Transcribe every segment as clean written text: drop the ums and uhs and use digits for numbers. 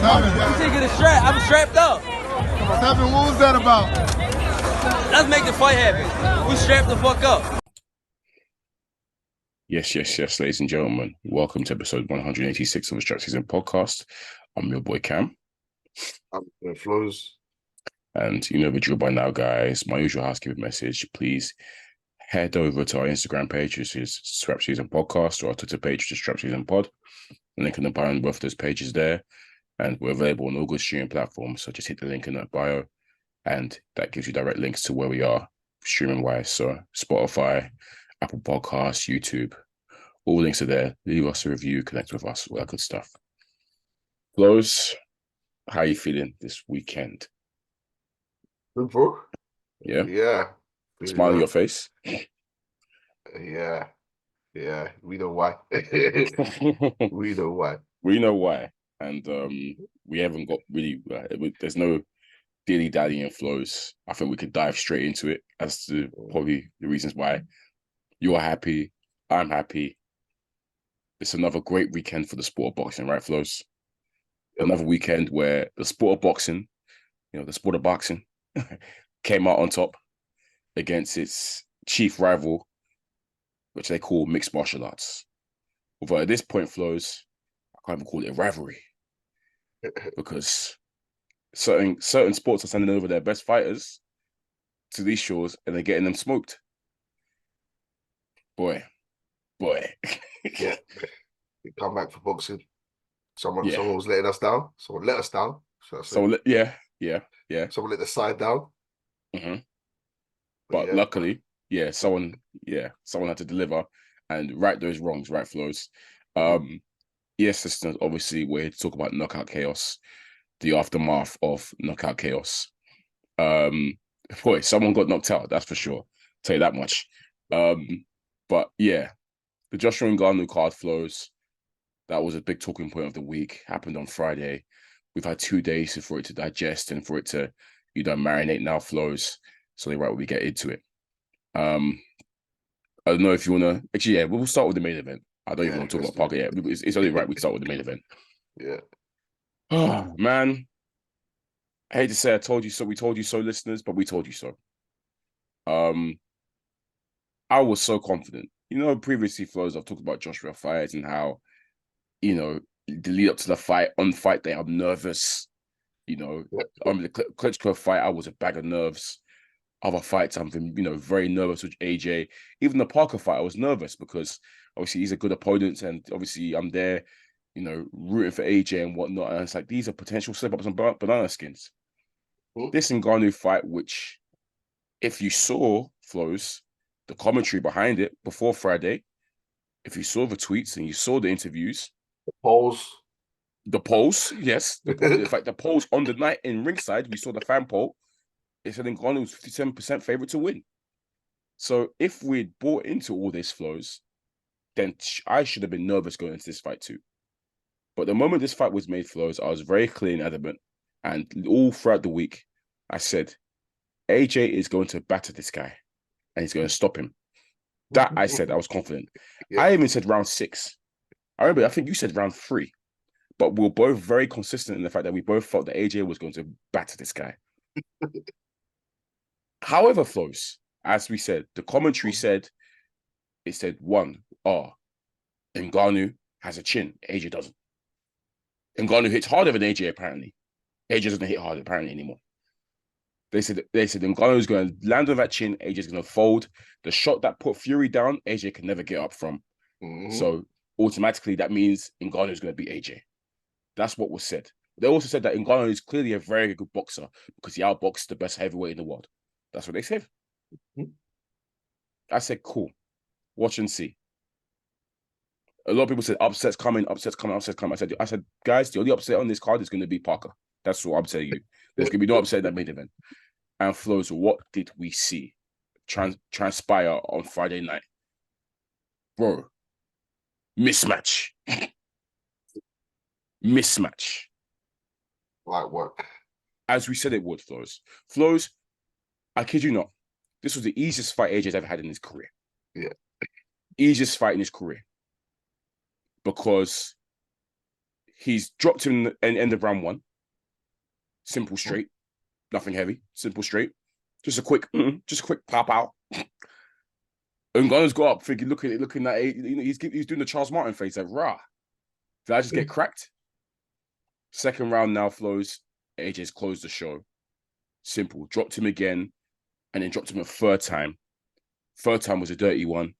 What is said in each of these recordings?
I'm taking the strap. I'm strapped up. Seven, what was that about? Let's make the fight happen. We strapped the fuck up. Yes, ladies and gentlemen. Welcome to episode 186 of the SZN Podcast. I'm your boy Kam. I'm Kam Flowz. And you know the drill by now, guys. My usual housekeeping message, please head over to our Instagram page, which is SZN Podcast, or our Twitter page, which is SZN Pod. Link in the bio on both those pages there. And we're available on all good streaming platforms, so just hit the link in that bio, and that gives you direct links to where we are streaming-wise. So Spotify, Apple Podcasts, YouTube, all links are there. Leave us a review, connect with us, all that good stuff. Flowz, how are you feeling this weekend? Good, bro. Yeah? Yeah. Smile on your face? Yeah. We know why. We know why. We know why. And we haven't got really, there's no dilly-dallying flows. I think we could dive straight into it as to probably the reasons why you're happy, I'm happy. It's another great weekend for the sport of boxing, right, Flowz? Another weekend where the sport of boxing, the sport of boxing came out on top against its chief rival, which they call mixed martial arts. Although at this point, Flowz, I can't even call it a rivalry because certain sports are sending over their best fighters to these shows and they're getting them smoked. Boy. Yeah. We come back for boxing. Someone was letting us down. Someone let us down. Yeah. Someone let the side down. Mm-hmm. But luckily, someone had to deliver and right those wrongs, right, Flowz. Yes, listeners, obviously we're here to talk about Knockout Chaos, the aftermath of Knockout Chaos. Boy, someone got knocked out, that's for sure. I'll tell you that much. But yeah, the Joshua Ngannou card, Flowz, that was a big talking point of the week, happened on Friday. We've had 2 days for it to digest and for it to, marinate now, Flowz. So we get into it. I don't know if you want to... Actually, we'll start with the main event. I don't even want to talk about Parker yet. It's only right we start with the main event. Yeah. Oh, man. I hate to say I told you so. We told you so, listeners, but we told you so. I was so confident. Previously, Flowz, I've talked about Joshua fights and how, the lead up to the fight, on fight day, I'm nervous. The Klitschko fight, I was a bag of nerves. Other fights, I've been, very nervous with AJ. Even the Parker fight, I was nervous because obviously he's a good opponent and obviously I'm there, rooting for AJ and whatnot. And it's like, these are potential slip-ups and banana skins. This Ngannou fight, which if you saw, Flowz, the commentary behind it before Friday, if you saw the tweets and you saw the interviews. The polls, yes. In fact, the polls on the night in ringside, we saw the fan poll. It said Ngannou was 57% favorite to win. So if we'd bought into all this, Flowz, then I should have been nervous going into this fight too. But the moment this fight was made, Flowz, I was very clear and adamant. And all throughout the week, I said, AJ is going to batter this guy and he's going to stop him. That I said, I was confident. Yeah. I even said round 6. I think you said round 3. But we were both very consistent in the fact that we both felt that AJ was going to batter this guy. However, Flowz, as we said, the commentary said, it said, Ngannou has a chin, AJ doesn't. Ngannou hits harder than AJ, apparently. AJ doesn't hit hard, apparently, anymore. They said Ngannou's going to land on that chin, AJ's going to fold. The shot that put Fury down, AJ can never get up from. Mm-hmm. So automatically, that means Ngannou's going to beat AJ. That's what was said. They also said that Ngannou is clearly a very good boxer because he outboxed the best heavyweight in the world. That's what they said. Mm-hmm. I said, cool. Watch and see. A lot of people said upsets coming. I said, guys, the only upset on this card is going to be Parker. That's what I'm telling you. There's going to be no upset in that main event. And Flowz, what did we see transpire on Friday night? Bro, mismatch. Like what? As we said it would, Flowz. Flowz, I kid you not, this was the easiest fight AJ's ever had in his career. Yeah. Easiest fight in his career. Because He's dropped him in the end of round 1. Simple, straight, nothing heavy. Simple, straight. Just a quick pop out. Ngannou's got up, thinking, looking at it. You know, he's doing the Charles Martin face, like, rah. Did I just get cracked? Second round now, Flowz. AJ's closed the show. Simple. Dropped him again, and then dropped him a third time. Third time was a dirty one.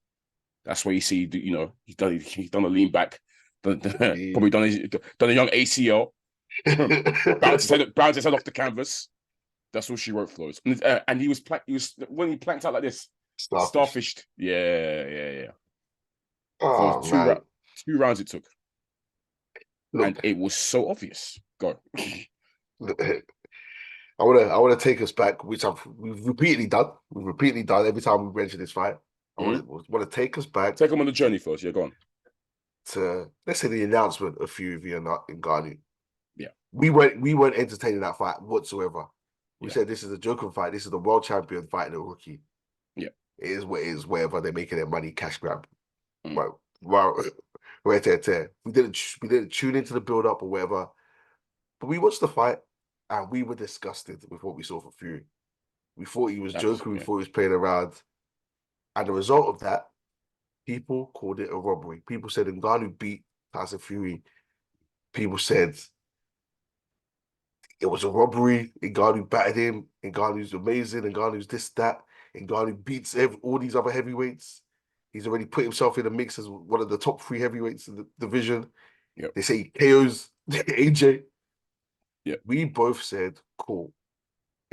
That's where you see, you know, he's done a lean back, probably done a young ACL, bounced his head off the canvas. That's all she wrote, Flowz. And he was when he planked out like this, starfished. Yeah. Oh, So man. 2 rounds it took. Look, and it was so obvious. Go. Look, I want to take us back, which we've repeatedly done. We've repeatedly done every time we mention this fight. I want to take us back. Take them on the journey first. Yeah, go on. To, let's say, the announcement of Fury and Ngannou. Yeah, we weren't entertaining that fight whatsoever. We Yeah. said this is a joker fight. This is the world champion fighting a rookie. Yeah, it is what it is. Wherever they're making their money, cash grab. Right there. We didn't tune into the build up or whatever, but we watched the fight and we were disgusted with what we saw from Fury. We thought he was joking. We thought he was playing around, and the result of that, people called it a robbery. People said Ngannou beat Tyson Fury. People said it was a robbery. Ngannou battered him. Ngannou's amazing. Ngannou's this, that. Ngannou beats all these other heavyweights. He's already put himself in the mix as one of the top 3 heavyweights in the division. Yep. They say he KOs AJ. Yeah. We both said, cool.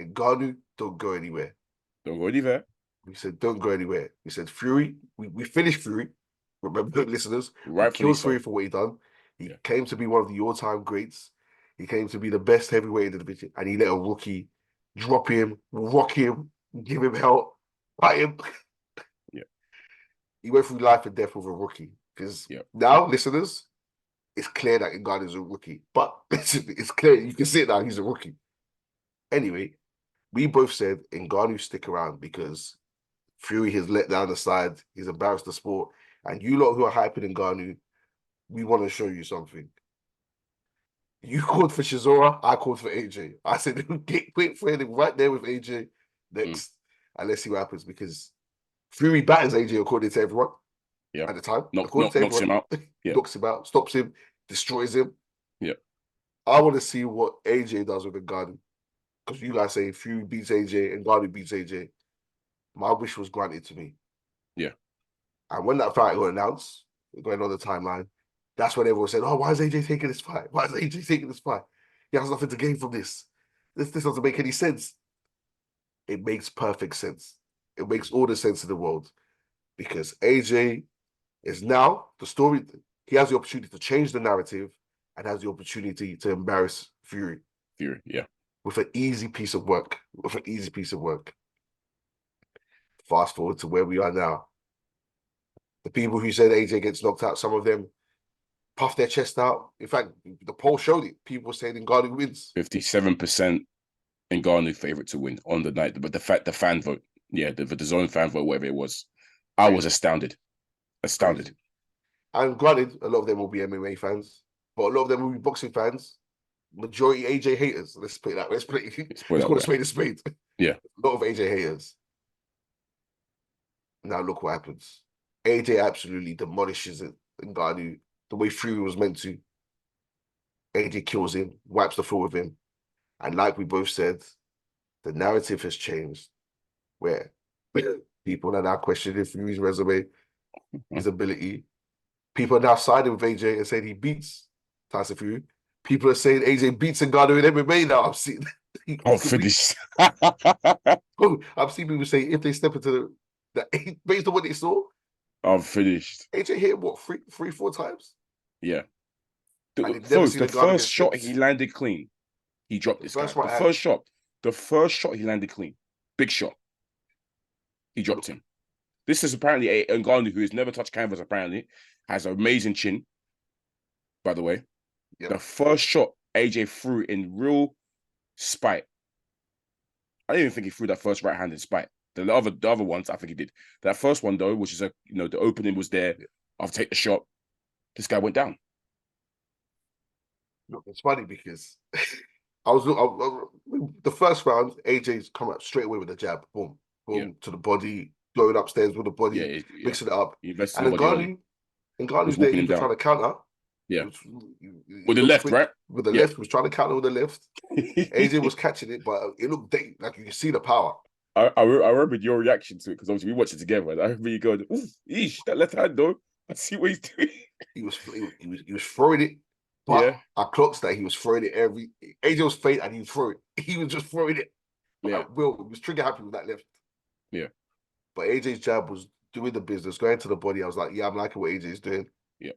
Ngannou, don't go anywhere. Don't go anywhere. We said, don't go anywhere. We said, Fury, we finished Fury. Remember, listeners, Rightfully we killed so. Fury for what he done. He came to be one of the all-time greats. He came to be the best heavyweight in the division, and he let a rookie drop him, rock him, give him hell, fight him. Yeah. He went through life and death with a rookie. Because now, listeners, it's clear that Ngannou is a rookie. But it's clear, you can see it now, he's a rookie. Anyway, we both said Ngannou stick around because Fury has let down the side, he's embarrassed the sport, and you lot who are hyping Ngannou, we want to show you something. You called for Chisora, I called for AJ. I said, wait for him right there with AJ next, and let's see what happens, because Fury batters AJ according to everyone at the time. Knocks him out. Yeah. Knocks him out, stops him, destroys him. Yeah. I want to see what AJ does with Ngannou, because you guys say Fury beats AJ and Ngannou beats AJ. My wish was granted to me. Yeah. And when that fight got announced, going on the timeline, that's when everyone said, oh, why is AJ taking this fight? Why is AJ taking this fight? He has nothing to gain from this. This doesn't make any sense. It makes perfect sense. It makes all the sense in the world, because AJ is now the story. He has the opportunity to change the narrative and has the opportunity to embarrass Fury. Yeah. With an easy piece of work. Fast forward to where we are now. The people who said AJ gets knocked out, some of them puff their chest out. In fact, the poll showed it. People were saying Ngannou wins. 57% Ngannou favorite to win on the night. But the fan vote, the zone fan vote, whatever it was, I was astounded. And granted, a lot of them will be MMA fans, but a lot of them will be boxing fans. Majority AJ haters. Let's put it that way. Let's call a spade. Yeah. A lot of AJ haters. Now look what happens. AJ absolutely demolishes it. Ngannou, the way Fury was meant to. AJ kills him, wipes the floor with him. And like we both said, the narrative has changed, where people are now questioning Fury's resume, his ability. People are now siding with AJ and saying he beats Tyson Fury. People are saying AJ beats Ngannou in MMA now. I'm seeing. I'm finished. I've seen people say if they step into the based on what they saw, I'm finished. AJ hit him, what, 4 times? Yeah. The first shot he landed clean. He dropped this guy. The first shot he landed clean. Big shot. He dropped him. This is apparently a Ngannou who has never touched canvas, apparently. Has an amazing chin, by the way. Yep. The first shot AJ threw in real spite. I didn't even think he threw that first right hand in spite. The other ones, I think he did. That first one, though, which is the opening was there. I'll take the shot. This guy went down. Look, it's funny because the first round, AJ's come up straight away with a jab, boom, boom, to the body, going upstairs with the body, mixing it up. He invested And in the body. Ngannou's there, he was trying to counter. Yeah. With the left, right? With the left, he was trying to counter with the left. AJ was catching it, but it looked like you can see the power. I remember your reaction to it because obviously we watched it together. And I remember you going, "Ooh, eesh, that left hand though. I see what he's doing." He was throwing it, but I clocked that he was throwing it AJ was faint and he was throwing it. He was just throwing it. Yeah, Will was trigger happy with that left. Yeah, but AJ's jab was doing the business, going to the body. I was like, yeah, I'm liking what AJ's doing. Yeah.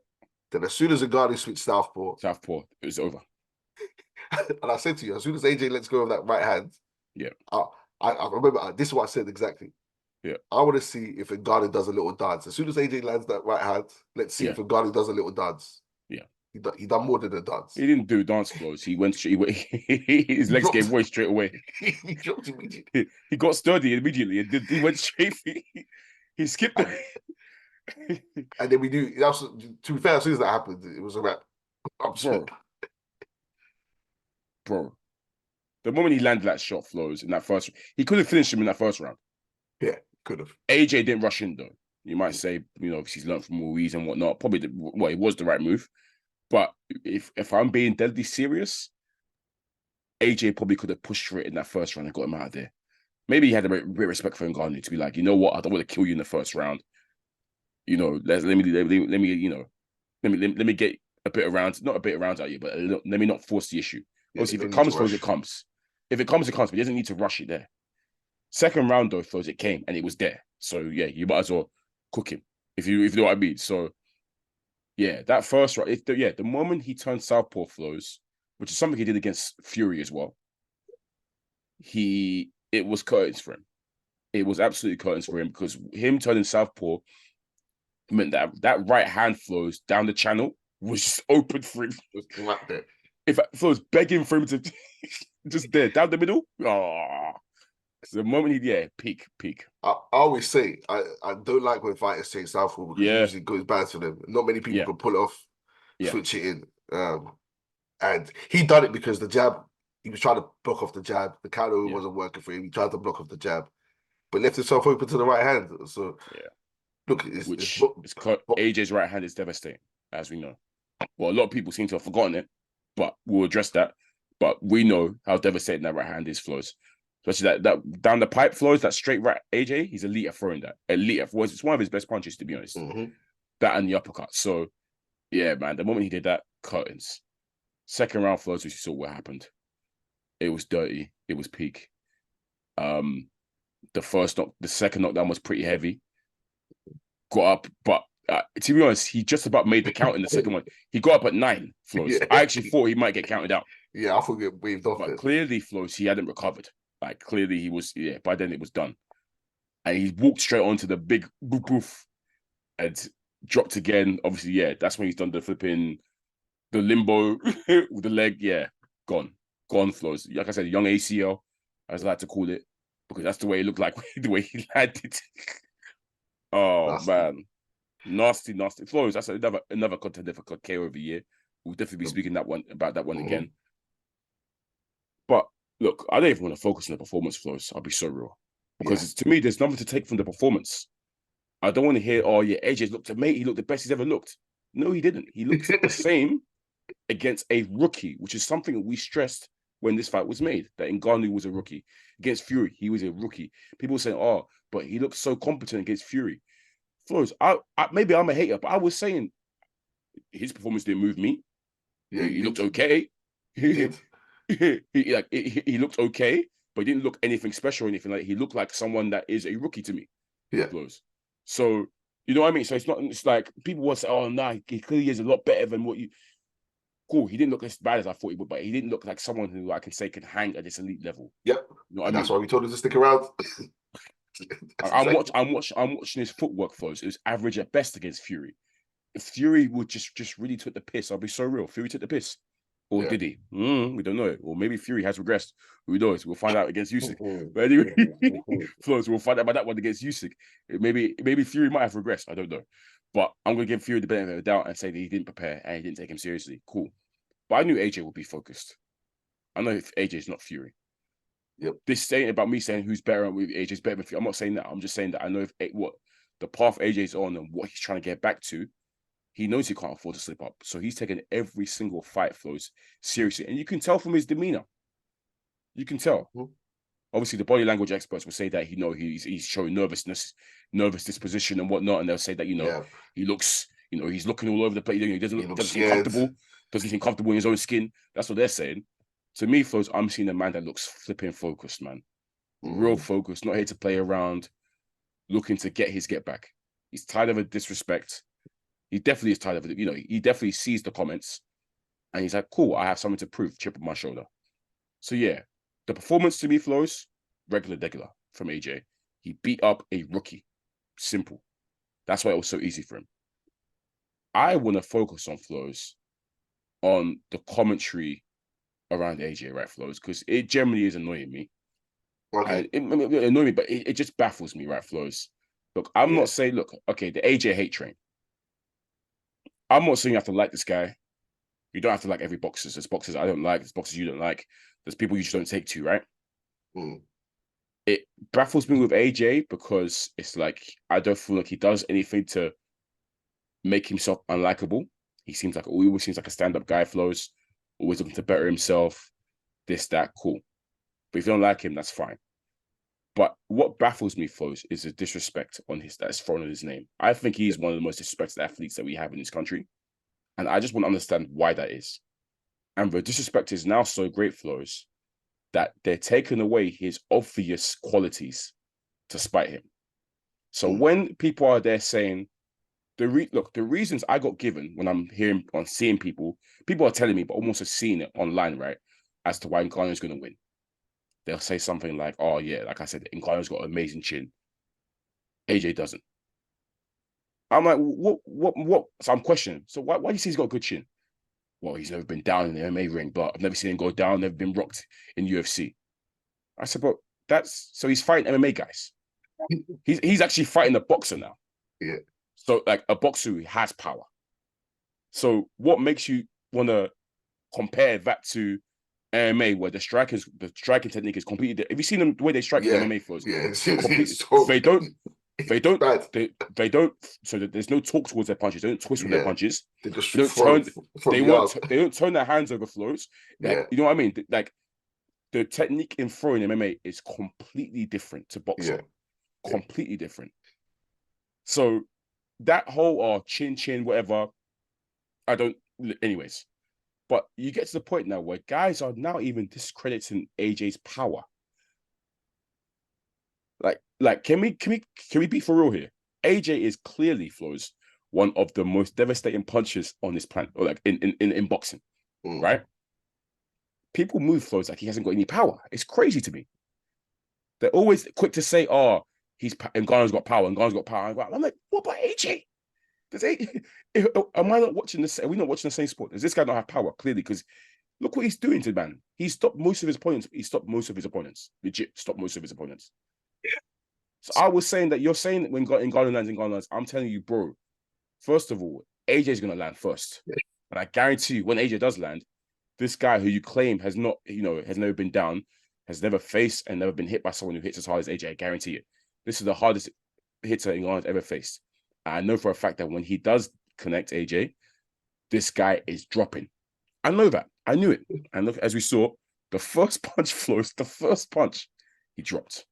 Then as soon as Ngannou switched southpaw, it was over. And I said to you, as soon as AJ lets go of that right hand, I remember this is what I said exactly. Yeah, I want to see if Ngannou does a little dance. As soon as AJ lands that right hand, let's see if Ngannou does a little dance. Yeah, he done more than a dance. He didn't do dance flows. He went straight away. His legs gave way straight away. He dropped immediately. He got sturdy immediately and he went straight. He skipped it. And then we knew. To be fair, as soon as that happened, it was a wrap. Bro, the moment he landed that shot, Flowz, in that first, he could have finished him in that first round. Yeah, could have. AJ didn't rush in though. You might say, obviously he's learned from Ruiz and whatnot. Probably, it was the right move. But if I'm being deadly serious, AJ probably could have pushed for it in that first round and got him out of there. Maybe he had a bit of respect for Ngannou to be like, you know what, I don't want to kill you in the first round. Let me get a bit around, not a bit around at you, but let me not force the issue. Obviously, if it comes, Flowz, it comes. If it comes, it comes. But he doesn't need to rush it there. Second round, though, Flowz, it came and it was there. So yeah, you might as well cook him if you know what I mean. So yeah, that first round, the moment he turned southpaw, Flowz, which is something he did against Fury as well, it was curtains for him. It was absolutely curtains for him because him turning southpaw meant that right hand, Flowz, down the channel was just open for him. Right there. If Flowz begging for him to just there down the middle, so the moment peak. I always say I don't like when fighters change southpaw because it usually goes bad for them. Not many people can pull it off, switch it in. And he done it because the jab, he was trying to block off the jab. The counter wasn't working for him. He tried to block off the jab, but left himself open to the right hand. So look, AJ's right hand is devastating, as we know. Well, a lot of people seem to have forgotten it, but we'll address that. But we know how devastating that right hand is, Flowz. Especially that down the pipe, Flowz, that straight right. AJ, he's elite at throwing that. Elite at it's one of his best punches, to be honest. Mm-hmm. That and the uppercut. So, yeah, man, the moment he did that, curtains. Second round, Flowz, we saw what happened. It was dirty. It was peak. The second knockdown was pretty heavy. Got up, but to be honest, he just about made the count in the second one. He got up at 9, Flowz. I actually thought he might get counted out. Yeah, I thought he waved off. But clearly, Flowz, he hadn't recovered. Like, clearly he was, by then it was done. And he walked straight onto the big boof and dropped again. Obviously, that's when he's done the limbo with the leg. Yeah, gone, Flowz. Like I said, young ACL, as I like to call it, because that's the way it looked like, the way he landed. Man. Nasty. Flowz, that's another contender for KO of the year. We'll definitely be speaking about that one again. But look, I don't even want to focus on the performance, Flowz. I'll be so real. Because to me, there's nothing to take from the performance. I don't want to hear, AJ looked amazing. He looked the best he's ever looked. No, he didn't. He looked the same against a rookie, which is something that we stressed when this fight was made, that Ngannou was a rookie. Against Fury, he was a rookie. People saying, but he looked so competent against Fury. Flowz, maybe I'm a hater, but I was saying his performance didn't move me. Yeah, he looked okay. He looked okay, but he didn't look anything special or anything like that. He looked like someone that is a rookie to me. Yeah. Flowz. So, you know what I mean? So it's like people will say, he clearly is a lot better than what you. Cool, he didn't look as bad as I thought he would, but he didn't look like someone who I can say can hang at this elite level. Yep. You know what I mean? That's why we told him to stick around. I'm watching his footwork, Flowz. It was average at best against Fury. If Fury would just really took the piss, I'll be so real. Fury took the piss. Or did he? We don't know. Or maybe Fury has regressed. Who knows? We'll find out against Usyk. But anyway, Flowz, we'll find out about that one against Usyk. Maybe Fury might have regressed. I don't know. But I'm going to give Fury the benefit of the doubt and say that he didn't prepare and he didn't take him seriously. Cool. But I knew AJ would be focused. I know if AJ's not Fury. Yep. This saying about me saying who's better with AJ's better than Fury. I'm not saying that. I'm just saying that I know if what the path AJ's on and what he's trying to get back to, he knows he can't afford to slip up. So he's taking every single fight Flowz seriously. And you can tell from his demeanor. You can tell. Mm-hmm. Obviously, the body language experts will say that he's showing nervous disposition and whatnot, and they'll say that he looks, he's looking all over the place. He doesn't seem comfortable. Doesn't seem comfortable in his own skin. That's what they're saying. To me, Flowz, I'm seeing a man that looks flipping focused, man. Real focused, not here to play around, looking to get his get back. He's tired of a disrespect. He definitely is tired of it. He definitely sees the comments, and he's like, "Cool, I have something to prove." Chip on my shoulder. So yeah. The performance to me, Flowz, regular from AJ. He beat up a rookie. Simple. That's why it was so easy for him. I want to focus on Flowz, on the commentary around AJ, right, Flowz? Because it generally is annoying me. Okay. It annoys me, but it just baffles me, right, Flowz? Look, I'm not saying, okay, the AJ hate train. I'm not saying you have to like this guy. You don't have to like every boxer. There's boxers I don't like. There's boxers you don't like. There's people you just don't take to, right? It baffles me with AJ because it's like I don't feel like he does anything to make himself unlikable. He always seems like a stand-up guy, Flowz, always looking to better himself, this, that, cool. But if you don't like him, that's fine. But what baffles me, Flowz, is the disrespect that's thrown on his name. I think he's one of the most disrespected athletes that we have in this country. And I just want to understand why that is. And the disrespect is now so great, Flowz, that they're taking away his obvious qualities to spite him. So when people are there saying, the reasons I got given when I'm seeing people are telling me, but almost have seen it online, right, as to why Ngannou's going to win. They'll say something like, "Oh yeah, like I said, Ngannou's got an amazing chin. AJ doesn't." I'm like, what? So I'm questioning. So why do you say he's got a good chin? Well, he's never been down in the MMA ring, but I've never seen him go down, never been rocked in UFC. I said, but so he's fighting MMA guys. He's actually fighting a boxer now. Yeah. So like a boxer who has power. So what makes you want to compare that to MMA where the striking technique is completely? Have you seen them the way they strike the MMA Flowz? Yeah, They don't. So there's no talk towards their punches. They don't twist with their punches. They just they don't turn their hands over Flowz. Like, you know what I mean? Like the technique in throwing MMA is completely different to boxing. Yeah. Completely different. So that whole chin, whatever, I don't. Anyways, but you get to the point now where guys are now even discrediting AJ's power. Like, can we be for real here? AJ is clearly, Flowz, one of the most devastating punchers on this planet, or like in boxing, right? People move Flowz like he hasn't got any power. It's crazy to me. They're always quick to say, "Oh, Ngannou's got power. Ngannou's got power." I'm like, what about AJ? Am I not watching this? Are we not watching the same sport? Does this guy not have power? Clearly, because look what he's doing to the man. He stopped most of his opponents. Legit stopped most of his opponents. So I was saying that you're saying that when Ngannou lands, I'm telling you, bro, first of all, AJ's going to land first. Yeah. And I guarantee you, when AJ does land, this guy who you claim has never been down, has never faced and never been hit by someone who hits as hard as AJ, I guarantee it. This is the hardest hitter Ngannou's ever faced. And I know for a fact that when he does connect AJ, this guy is dropping. I know that. I knew it. And look, as we saw, the first punch, Flowz, he dropped.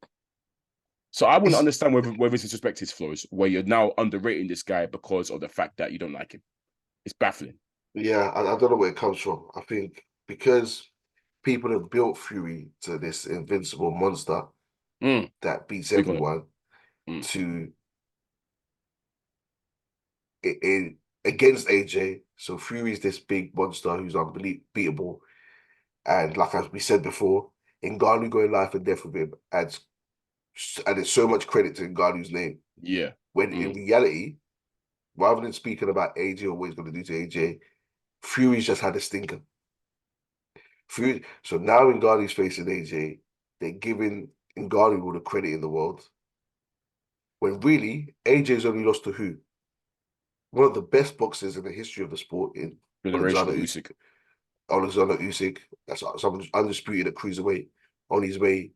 So I wouldn't understand whether this disrespect is Flowz, where you're now underrating this guy because of the fact that you don't like him. It's baffling. Yeah, I don't know where it comes from. I think because people have built Fury to this invincible monster that beats everyone against AJ. So Fury's this big monster who's unbeatable. And like as we said before, Ngannou going life and death with him adds so much credit to Ngannou's name. Yeah. When in reality, rather than speaking about AJ or what he's going to do to AJ, Fury's just had a stinker. So now Ngannou's facing AJ, they're giving Ngannou all the credit in the world. When really, AJ's only lost to who? One of the best boxers in the history of the sport in Usyk. Alexander Usyk, that's someone undisputed at cruiserweight, on his way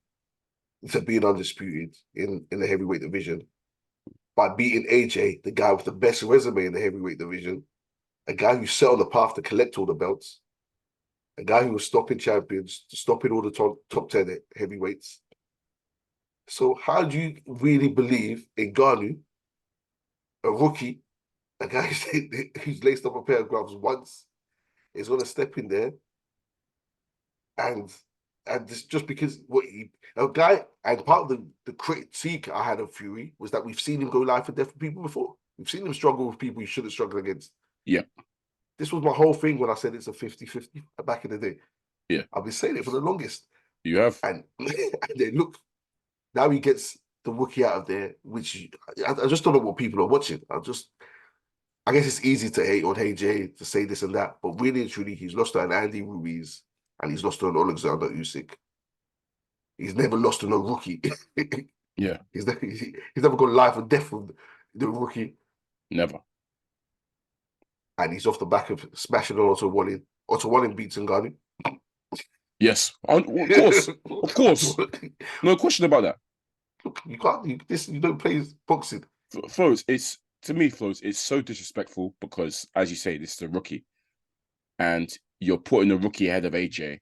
to being undisputed in the heavyweight division, by beating AJ, the guy with the best resume in the heavyweight division, a guy who set on the path to collect all the belts, a guy who was stopping champions, stopping all the top 10 heavyweights. So how do you really believe in Ngannou, a rookie, a guy who's laced up a pair of gloves once, is going to step in there and this, just because a guy, and part of the critique I had of Fury was that we've seen him go life and death for people before. We've seen him struggle with people he shouldn't struggle against. Yeah. This was my whole thing when I said it's a 50-50 back in the day. Yeah. I've been saying it for the longest. You have. And then look, now he gets the rookie out of there, which I just don't know what people are watching. I guess it's easy to hate on AJ, to say this and that, but really and truly, he's lost to an Andy Ruiz and he's lost to an Alexander Usyk. He's never lost to no rookie. Yeah. He's never got life or death with the rookie. Never. And he's off the back of smashing on Otto Wallin. Otto Wallin beats Ngannou. Yes, of course. Of course. No question about that. Look, you can't, you don't play boxing. Flowz, Flowz, it's so disrespectful because, as you say, this is a rookie. And you're putting a rookie ahead of AJ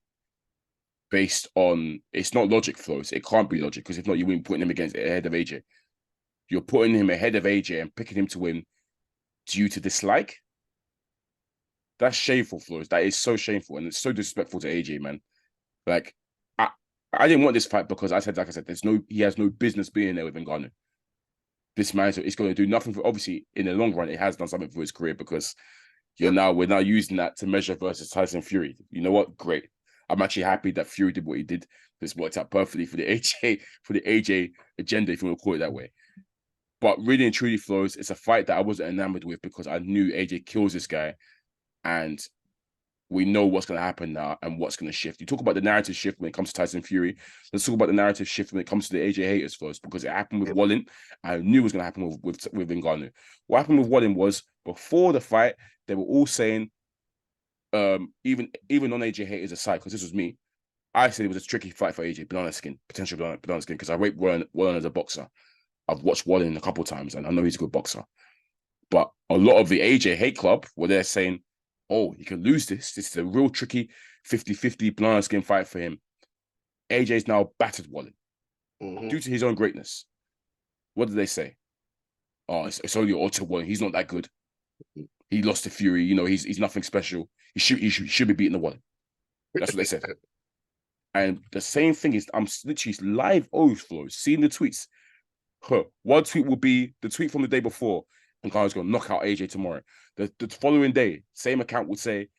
based on, it's not logic, Flowz. It can't be logic, because if not, you wouldn't be putting him ahead of AJ. You're putting him ahead of AJ and picking him to win due to dislike. That's shameful, Flowz. That is so shameful, and it's so disrespectful to AJ, man. Like, I didn't want this fight because like I said, he has no business being there with Ngannou. This man is going to do nothing for, obviously, in the long run, it has done something for his career, because we're now using that to measure versus Tyson Fury. You know what? Great. I'm actually happy that Fury did what he did. This worked out perfectly for the AJ agenda, if you want to call it that way. But really and truly, Flowz, it's a fight that I wasn't enamored with, because I knew AJ kills this guy, and we know what's going to happen now and what's going to shift. You talk about the narrative shift when it comes to Tyson Fury. Let's talk about the narrative shift when it comes to the AJ haters, Flowz, because it happened with Wallin. I knew it was going to happen with Ngannou. What happened with Wallin was, before the fight, they were all saying, even non-AJ haters aside, because this was me, I said it was a tricky fight for AJ, potential banana skin, because I rate Wallin as a boxer. I've watched Wallin a couple of times, and I know he's a good boxer. But a lot of the AJ hate club were there saying, oh, he can lose this. This is a real tricky 50-50 banana skin fight for him. AJ's now battered Wallin due to his own greatness. What did they say? Oh, it's only Otto Wallin. He's not that good. He lost to Fury. You know, he's nothing special. He should be beating the Wallin. That's what they said. And the same thing is, I'm literally live overflow, seeing the tweets. One tweet will be the tweet from the day before, and Ngannou's going to knock out AJ tomorrow. The following day, same account would say,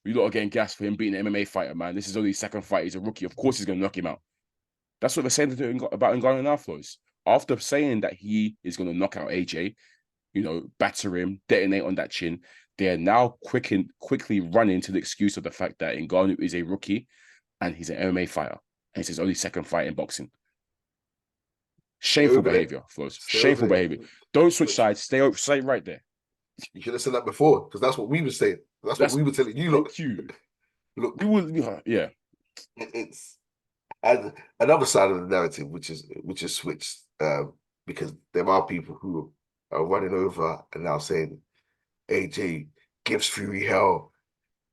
"We lot are getting gas for him beating an MMA fighter, man. This is only his second fight. He's a rookie. Of course he's going to knock him out." That's what they're saying about Ngannou now, Flowz. After saying that he is going to knock out AJ, you know, batter him, detonate on that chin, they are now quickly running to the excuse of the fact that Ngannou is a rookie and he's an MMA fighter, and it's his only second fight in boxing. Shameful behavior, Flowz. Shameful behavior. Don't switch sides. Stay right there. You should have said that before, because that's what we were saying. That's what we were telling you. Look, look, you will, yeah. It's and another side of the narrative, which is switched, because there are people who are running over and now saying AJ gives Fury hell.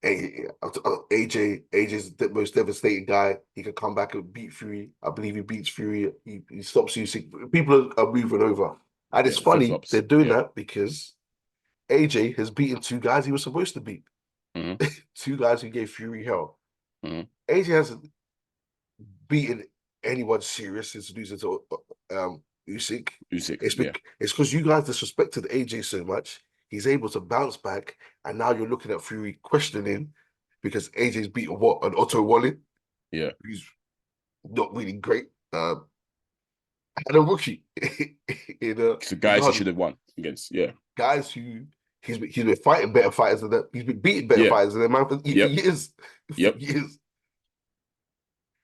AJ's the most devastating guy. He could come back and beat Fury. I believe he beats Fury. He stops Usyk. People are moving over, and it's funny they're doing that because AJ has beaten two guys he was supposed to beat. Two guys who gave Fury hell. AJ hasn't beaten anyone serious since losing to Usyk. It's because you guys disrespected AJ so much. He's able to bounce back, and now you're looking at Fury questioning because AJ's beaten an Otto Wallin, who's not really great, and a rookie. So guys he should have won against, guys who he's been fighting better fighters than them. He's been beating better fighters than them for years. Years.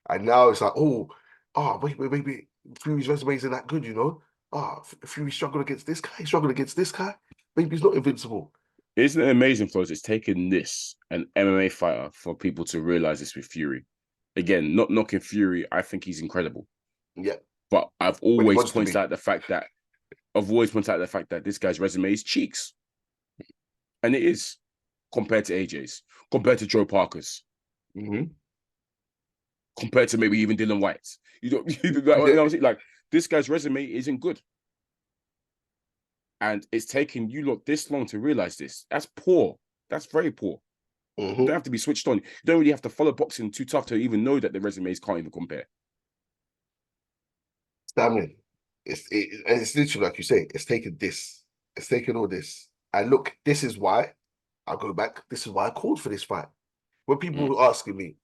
And now it's like, wait, Fury's resume isn't that good, you know. Fury struggled against this guy. Maybe he's not invincible. Isn't it amazing, Flowz? It's taken this, an MMA fighter, for people to realize this with Fury. Again, not knocking Fury. I think he's incredible. Yeah. But I've always pointed out the fact that this guy's resume is cheeks. And it is, compared to AJ's, compared to Joe Parker's, compared to maybe even Dillian Whyte's. Like, this guy's resume isn't good. And it's taken you lot this long to realize this. That's poor. That's very poor. You don't have to be switched on. You don't really have to follow boxing too tough to even know that the resumes can't even compare. Damn, it's literally like you say, it's taken this. It's taken all this. And look, this is why, I'll go back, this is why I called for this fight. When people were asking me,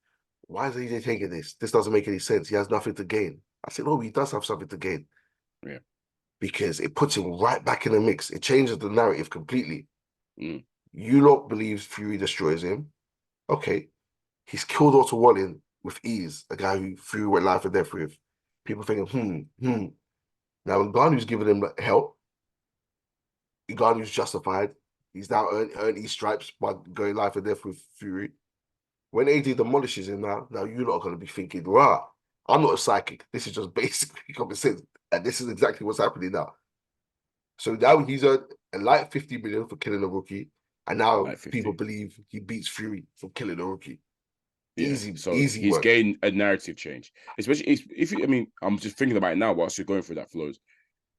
why is AJ taking this? This doesn't make any sense. He has nothing to gain. I said, no, he does have something to gain. Yeah. Because it puts him right back in the mix. It changes the narrative completely. You don't believe Fury destroys him. Okay. He's killed Otto Wallin with ease, a guy who Fury went life and death with. People thinking, Now, Ngannou's giving him help. Ngannou's justified. He's now earned his stripes by going life and death with Fury. When AJ demolishes him now you're not going to be thinking, rah, I'm not a psychic. This is just basically common sense. And this is exactly what's happening now. So now he's earned a light 50 million for killing a rookie. And now people believe he beats Fury for killing a rookie. Yeah. Easy he's work. gained a narrative change. Especially if I'm just thinking about it now whilst you're going through that, Flowz.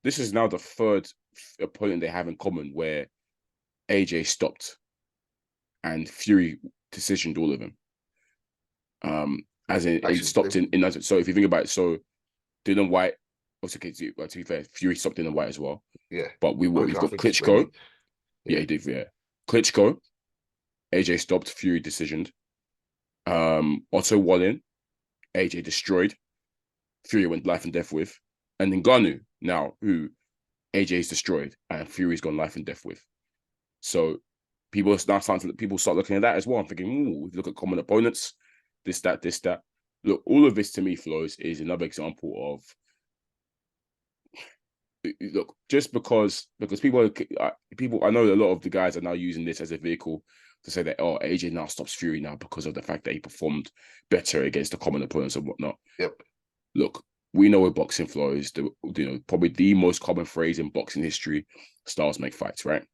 This is now the third opponent they have in common where AJ stopped and Fury decisioned all of them. As in, he stopped in. So if you think about it, so Dillian Whyte, also, to be fair, Fury stopped Dillian Whyte as well. Yeah. But we've got Klitschko. Yeah, he did, yeah. Klitschko, AJ stopped, Fury decisioned. Otto Wallin, AJ destroyed, Fury went life and death with. And then Ngannou, now, who AJ's destroyed and Fury's gone life and death with. So people start looking at that as well. I'm thinking, look at common opponents, this, that. Look, all of this to me, Flowz, is another example of, look, just because people, I know a lot of the guys are now using this as a vehicle to say that, AJ now stops Fury now because of the fact that he performed better against the common opponents and whatnot. Yep. Look, we know with boxing, Flowz, probably the most common phrase in boxing history: styles make fights, right?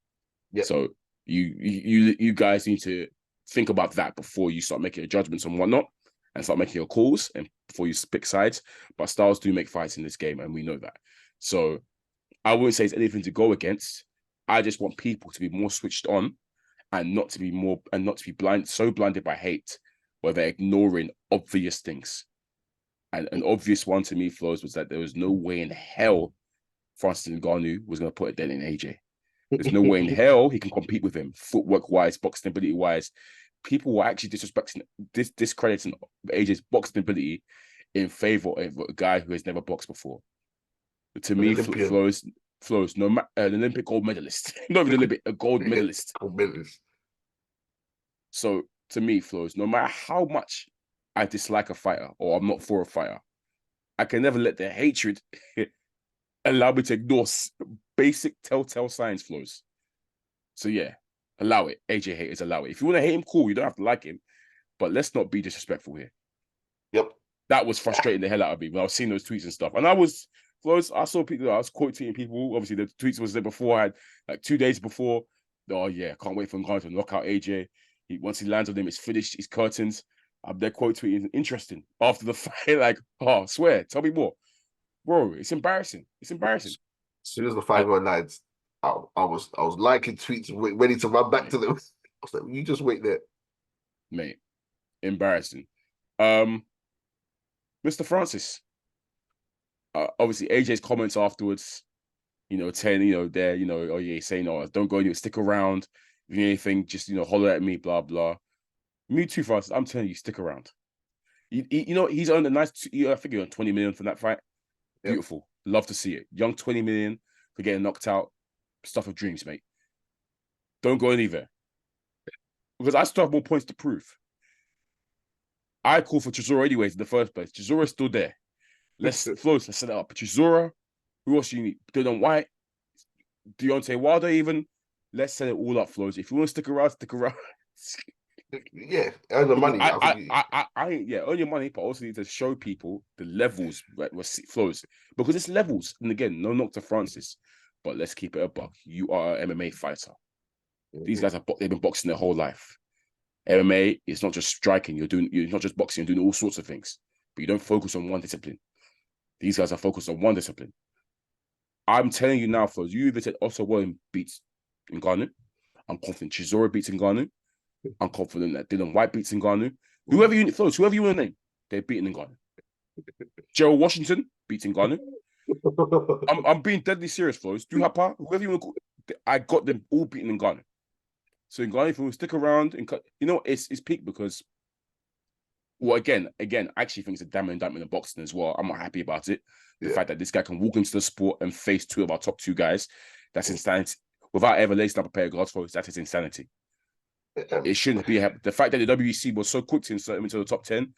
Yeah. So you guys need to think about that before you start making your judgments and whatnot, and start making your calls, and before you pick sides. But styles do make fights in this game, and we know that. So I wouldn't say it's anything to go against. I just want people to be more switched on, and not to be blinded by hate, where they're ignoring obvious things. And an obvious one to me, Flowz, was that there was no way in hell Francis Ngannou was going to put a dent in AJ. There's no way in hell he can compete with him, footwork-wise, boxing ability-wise. People were actually discrediting AJ's boxing ability in favor of a guy who has never boxed before. To me, Flowz, no matter an Olympic gold medalist, not even Olympic, a gold medalist. Gold medalist. So to me, Flowz, no matter how much I dislike a fighter or I'm not for a fighter, I can never let their hatred allow me to ignore basic telltale signs, Flowz. So yeah, allow it. AJ haters, allow it. If you want to hate him, cool. You don't have to like him, but let's not be disrespectful here. Yep. That was frustrating the hell out of me when I was seeing those tweets and stuff. And Flowz, I saw people, I was quote tweeting people. Obviously, the tweets was there before. I had like 2 days before. Oh yeah, can't wait for Ngannou to knock out AJ. Once he lands on him, it's finished. It's curtains. I'm there quote tweeting. Interesting. After the fight, like, I swear, tell me more, bro. It's embarrassing. It's embarrassing. As soon as the 519s, I was liking tweets, ready to run back to them. I was like, you just wait there, mate. Embarrassing. Mr. Francis. Obviously, AJ's comments afterwards, saying, oh yeah, saying, don't go anywhere, stick around. If you need anything, just holler at me, blah blah. Me too, Francis. I'm telling you, stick around. He's earned a nice. I think he earned 20 million from that fight. Yep. Beautiful. Love to see it. Young 20 million for getting knocked out. Stuff of dreams, mate. Don't go anywhere. Because I still have more points to prove. I call for Chisora anyways in the first place. Chisora's still there. Let's set it up. Chisora. Who else do you need? Dillian Whyte. Deontay Wilder even. let's set it all up, Flowz. If you want to stick around, stick around. Yeah, earn the money. Earn your money, but also need to show people the levels where Flowz, because it's levels. And again, no knock to Francis, but let's keep it a buck. You are an MMA fighter. These guys they've been boxing their whole life. MMA is not just striking. You're not just boxing. You're doing all sorts of things, but you don't focus on one discipline. These guys are focused on one discipline. I'm telling you now, Flowz, you either said Otto Warren beats Ngannou. I'm confident Chisora beats Ngannou. I'm confident that Dillian Whyte beats Ngannou. Whoever you want to name, they're beating Ngannou. Gerald Washington beats Ngannou. I'm being deadly serious, Flowz. Duhapa, whoever you want to call, I got them all beating Ngannou. So Ngannou, if we stick around and cut, it's peak because, well, again, I actually think it's a damn indictment in boxing as well. I'm not happy about it. The fact that this guy can walk into the sport and face two of our top two guys, that's insanity. Without ever lacing up a pair of gloves, Flowz, that is insanity. It shouldn't be. The fact that the WEC was so quick to insert him into the top 10,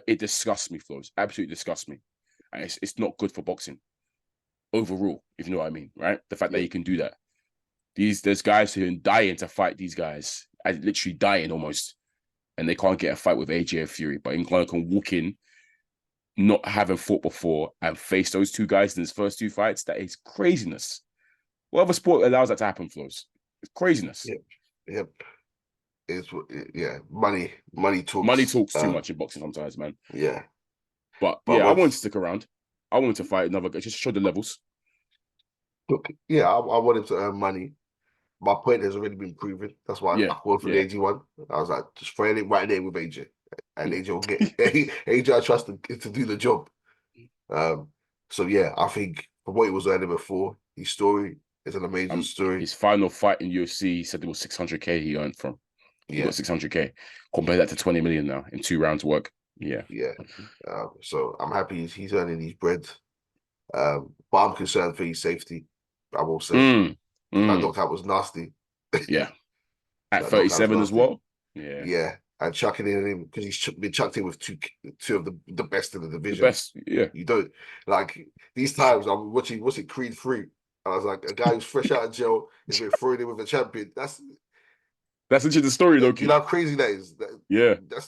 it disgusts me, Flowz. Absolutely disgusts me. And it's not good for boxing overall, if you know what I mean, right? The fact that you can do that. There's guys who are dying to fight these guys, literally dying almost, and they can't get a fight with AJ or Fury. But Ngannou can walk in, not having fought before, and face those two guys in his first two fights. That is craziness. What other sport allows that to happen, Flowz? It's craziness. Yep. Money talks. Money talks too much in boxing sometimes, man. Yeah. But I wanted to stick around. I wanted to fight another guy, just to show the levels. Look, I wanted to earn money. My point has already been proven. That's why I called for the AJ one. I was like, just throw it right there with AJ. And AJ will get AJ, I trust to do the job. So I think from what he was earning before, his story is an amazing story. His final fight in UFC, he said it was 600K he earned from. He got 600K. Compare that to 20 million now in 2 rounds work. Yeah. So I'm happy he's earning his bread. But I'm concerned for his safety. I will say. That knockout was nasty. Yeah. At 37 as well. Yeah. Yeah. And chucking in him because he's been chucked in with two of the best in the division. The best, yeah. You don't like these times. I'm watching. What's it? Creed 3. I was like, a guy who's fresh out of jail is been thrown in with a champion. That's literally the story, though. You know how crazy that is.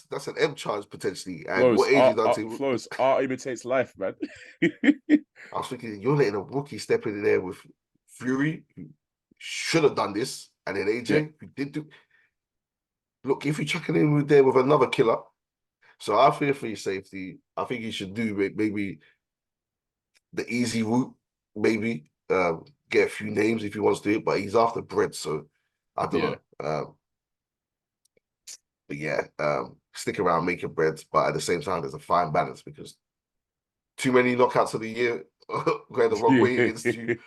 That's an M charge potentially. And Flowz, what age done to Flowz, art imitates life, man. I was thinking you're letting a rookie step in there with Fury, who should have done this, and then AJ, who did do. Look, if you're chucking in with another killer, so I fear for your safety. I think he should do maybe the easy route, maybe get a few names if he wants to do it, but he's after bread, so I don't know. Stick around making bread, but at the same time, there's a fine balance because too many knockouts of the year going the wrong way against you,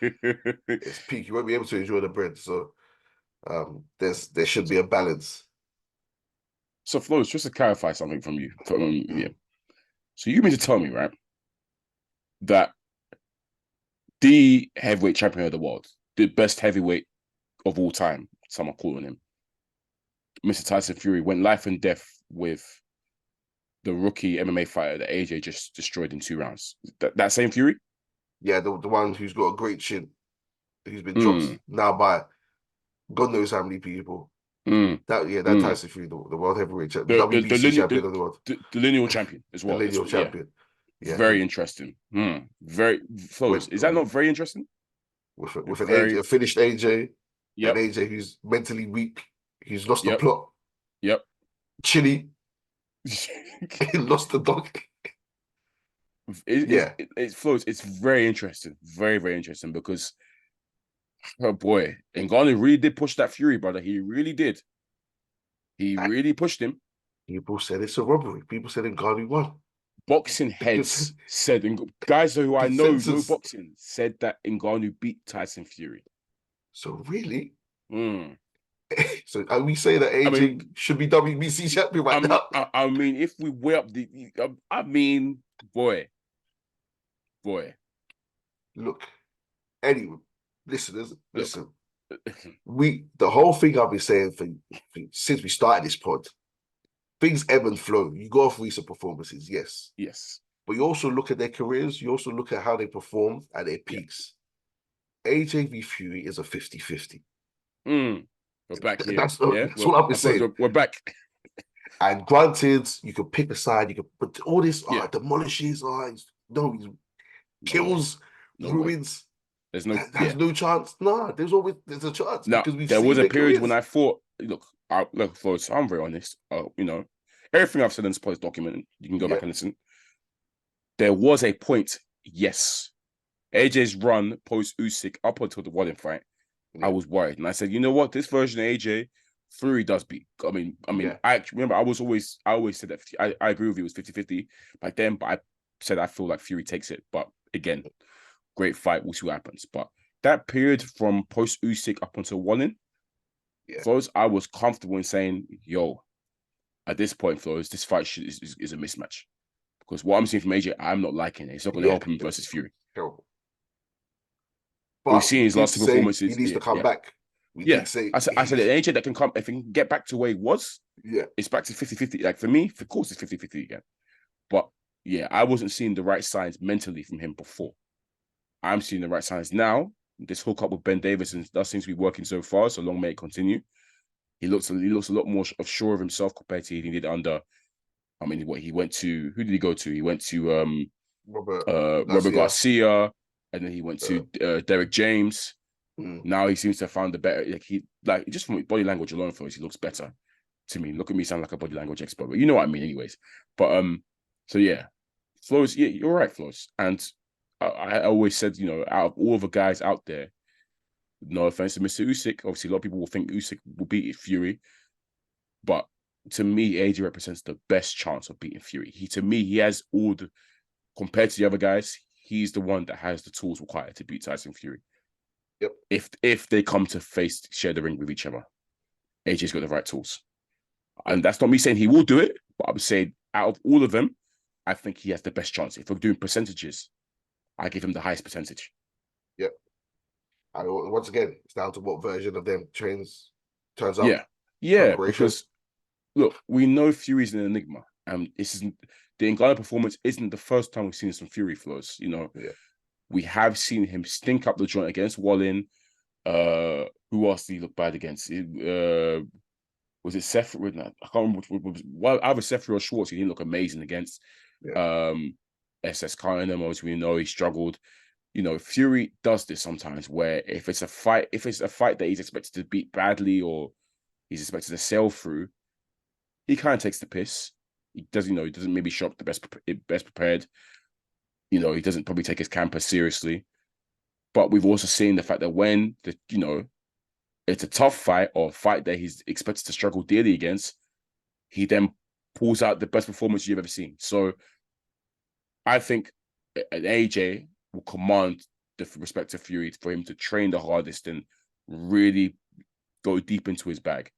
it's peak. You won't be able to enjoy the bread. So there should be a balance. So Flowz, just to clarify something from you. So you mean to tell me, right, that the heavyweight champion of the world, the best heavyweight of all time, some are calling him, Mr. Tyson Fury, went life and death with the rookie MMA fighter that AJ just destroyed in 2 rounds? That same Fury? Yeah, the one who's got a great chin, who's been dropped now by God knows how many people. Tyson Fury, the world heavyweight champion, WBC champion of the world, the lineal champion as well. The lineal champion. Yeah. Very interesting. Very Flowz. Is that not very interesting? With a finished AJ, an AJ who's mentally weak, who's lost the plot. Yep. Chilly. Lost the dog. It's Flowz. It's very interesting. Very, very interesting because, oh boy, Ngannou really did push that Fury, brother. He really did. He really pushed him. People said it's a robbery. People said Ngannou won. Boxing heads said, guys who I know boxing said that Ngannou beat Tyson Fury. So really? So are we saying that AJ should be WBC champion now? I mean, if we weigh up boy. Look, anyway, listeners, listen. The whole thing I've been saying since we started this pod, things ebb and flow. You go off recent performances, yes. But you also look at their careers. You also look at how they perform at their peaks. AJ v Fury is a 50-50. We're back here. That's Yeah, what I've been saying. We're back. And granted, you can pick a side. You can put all this. Demolishes. He's kills, ruins. There's no. There's no chance. Nah, there's a chance. Now because there was a period careers. when I thought, look, Flowz, I'm very honest. Everything I've said in this podcast document, you can go back and listen. There was a point, yes. AJ's run post Usyk up until the Wallin fight, I was worried. And I said, you know what? This version of AJ, Fury does beat. I mean, I remember I always said that I agree with you, it was 50-50 back then, but I said I feel like Fury takes it. But again, great fight, we'll see what happens. But that period from post Usyk up until Wallin, Flowz, I was comfortable in saying, yo, at this point, Flowz, this fight is a mismatch. Because what I'm seeing from AJ, I'm not liking it. It's not going to help him versus Fury. Terrible. We've seen his last two performances. He needs to come back. I said an AJ that can come, if he can get back to where he was, it's back to 50-50. Like for me, of course, it's 50-50 again. But I wasn't seeing the right signs mentally from him before. I'm seeing the right signs now. This hookup with Ben Davison does seem to be working so far, so long may it continue. He looks a lot more sure of himself compared to he did under. I mean, he went to? Who did he go to? He went to Robert Garcia, and then he went to Derek James. Now he seems to have found the better. Just from body language alone, for us, he looks better to me. Look at me, sound like a body language expert, but you know what I mean, anyways. But Flowz, you're right, Flowz. And I always said, out of all the guys out there, no offense to Mr. Usyk, obviously a lot of people will think Usyk will beat Fury, but to me, AJ represents the best chance of beating Fury. He has all the, compared to the other guys, he's the one that has the tools required to beat Tyson Fury. Yep. If they come to share the ring with each other, AJ's got the right tools. And that's not me saying he will do it, but I'm saying out of all of them, I think he has the best chance. If we're doing percentages, I give him the highest percentage. Yep. And once again, it's down to what version of them turns up. Yeah, because look, we know Fury's an enigma, and this isn't the Ngannou performance isn't the first time we've seen some Fury Flowz. We have seen him stink up the joint against Wallin. Who else did he look bad against? Was it Seth? I can't remember. Either Seth or Schwartz. He didn't look amazing against. SS Kynham, as we know, he struggled. Fury does this sometimes, where if it's a fight that he's expected to beat badly or he's expected to sail through, he kind of takes the piss. He doesn't maybe show up the best prepared. He doesn't probably take his camp as seriously. But we've also seen the fact that when it's a tough fight or a fight that he's expected to struggle dearly against, he then pulls out the best performance you've ever seen. So I think an AJ will command the respect of Fury for him to train the hardest and really go deep into his bag.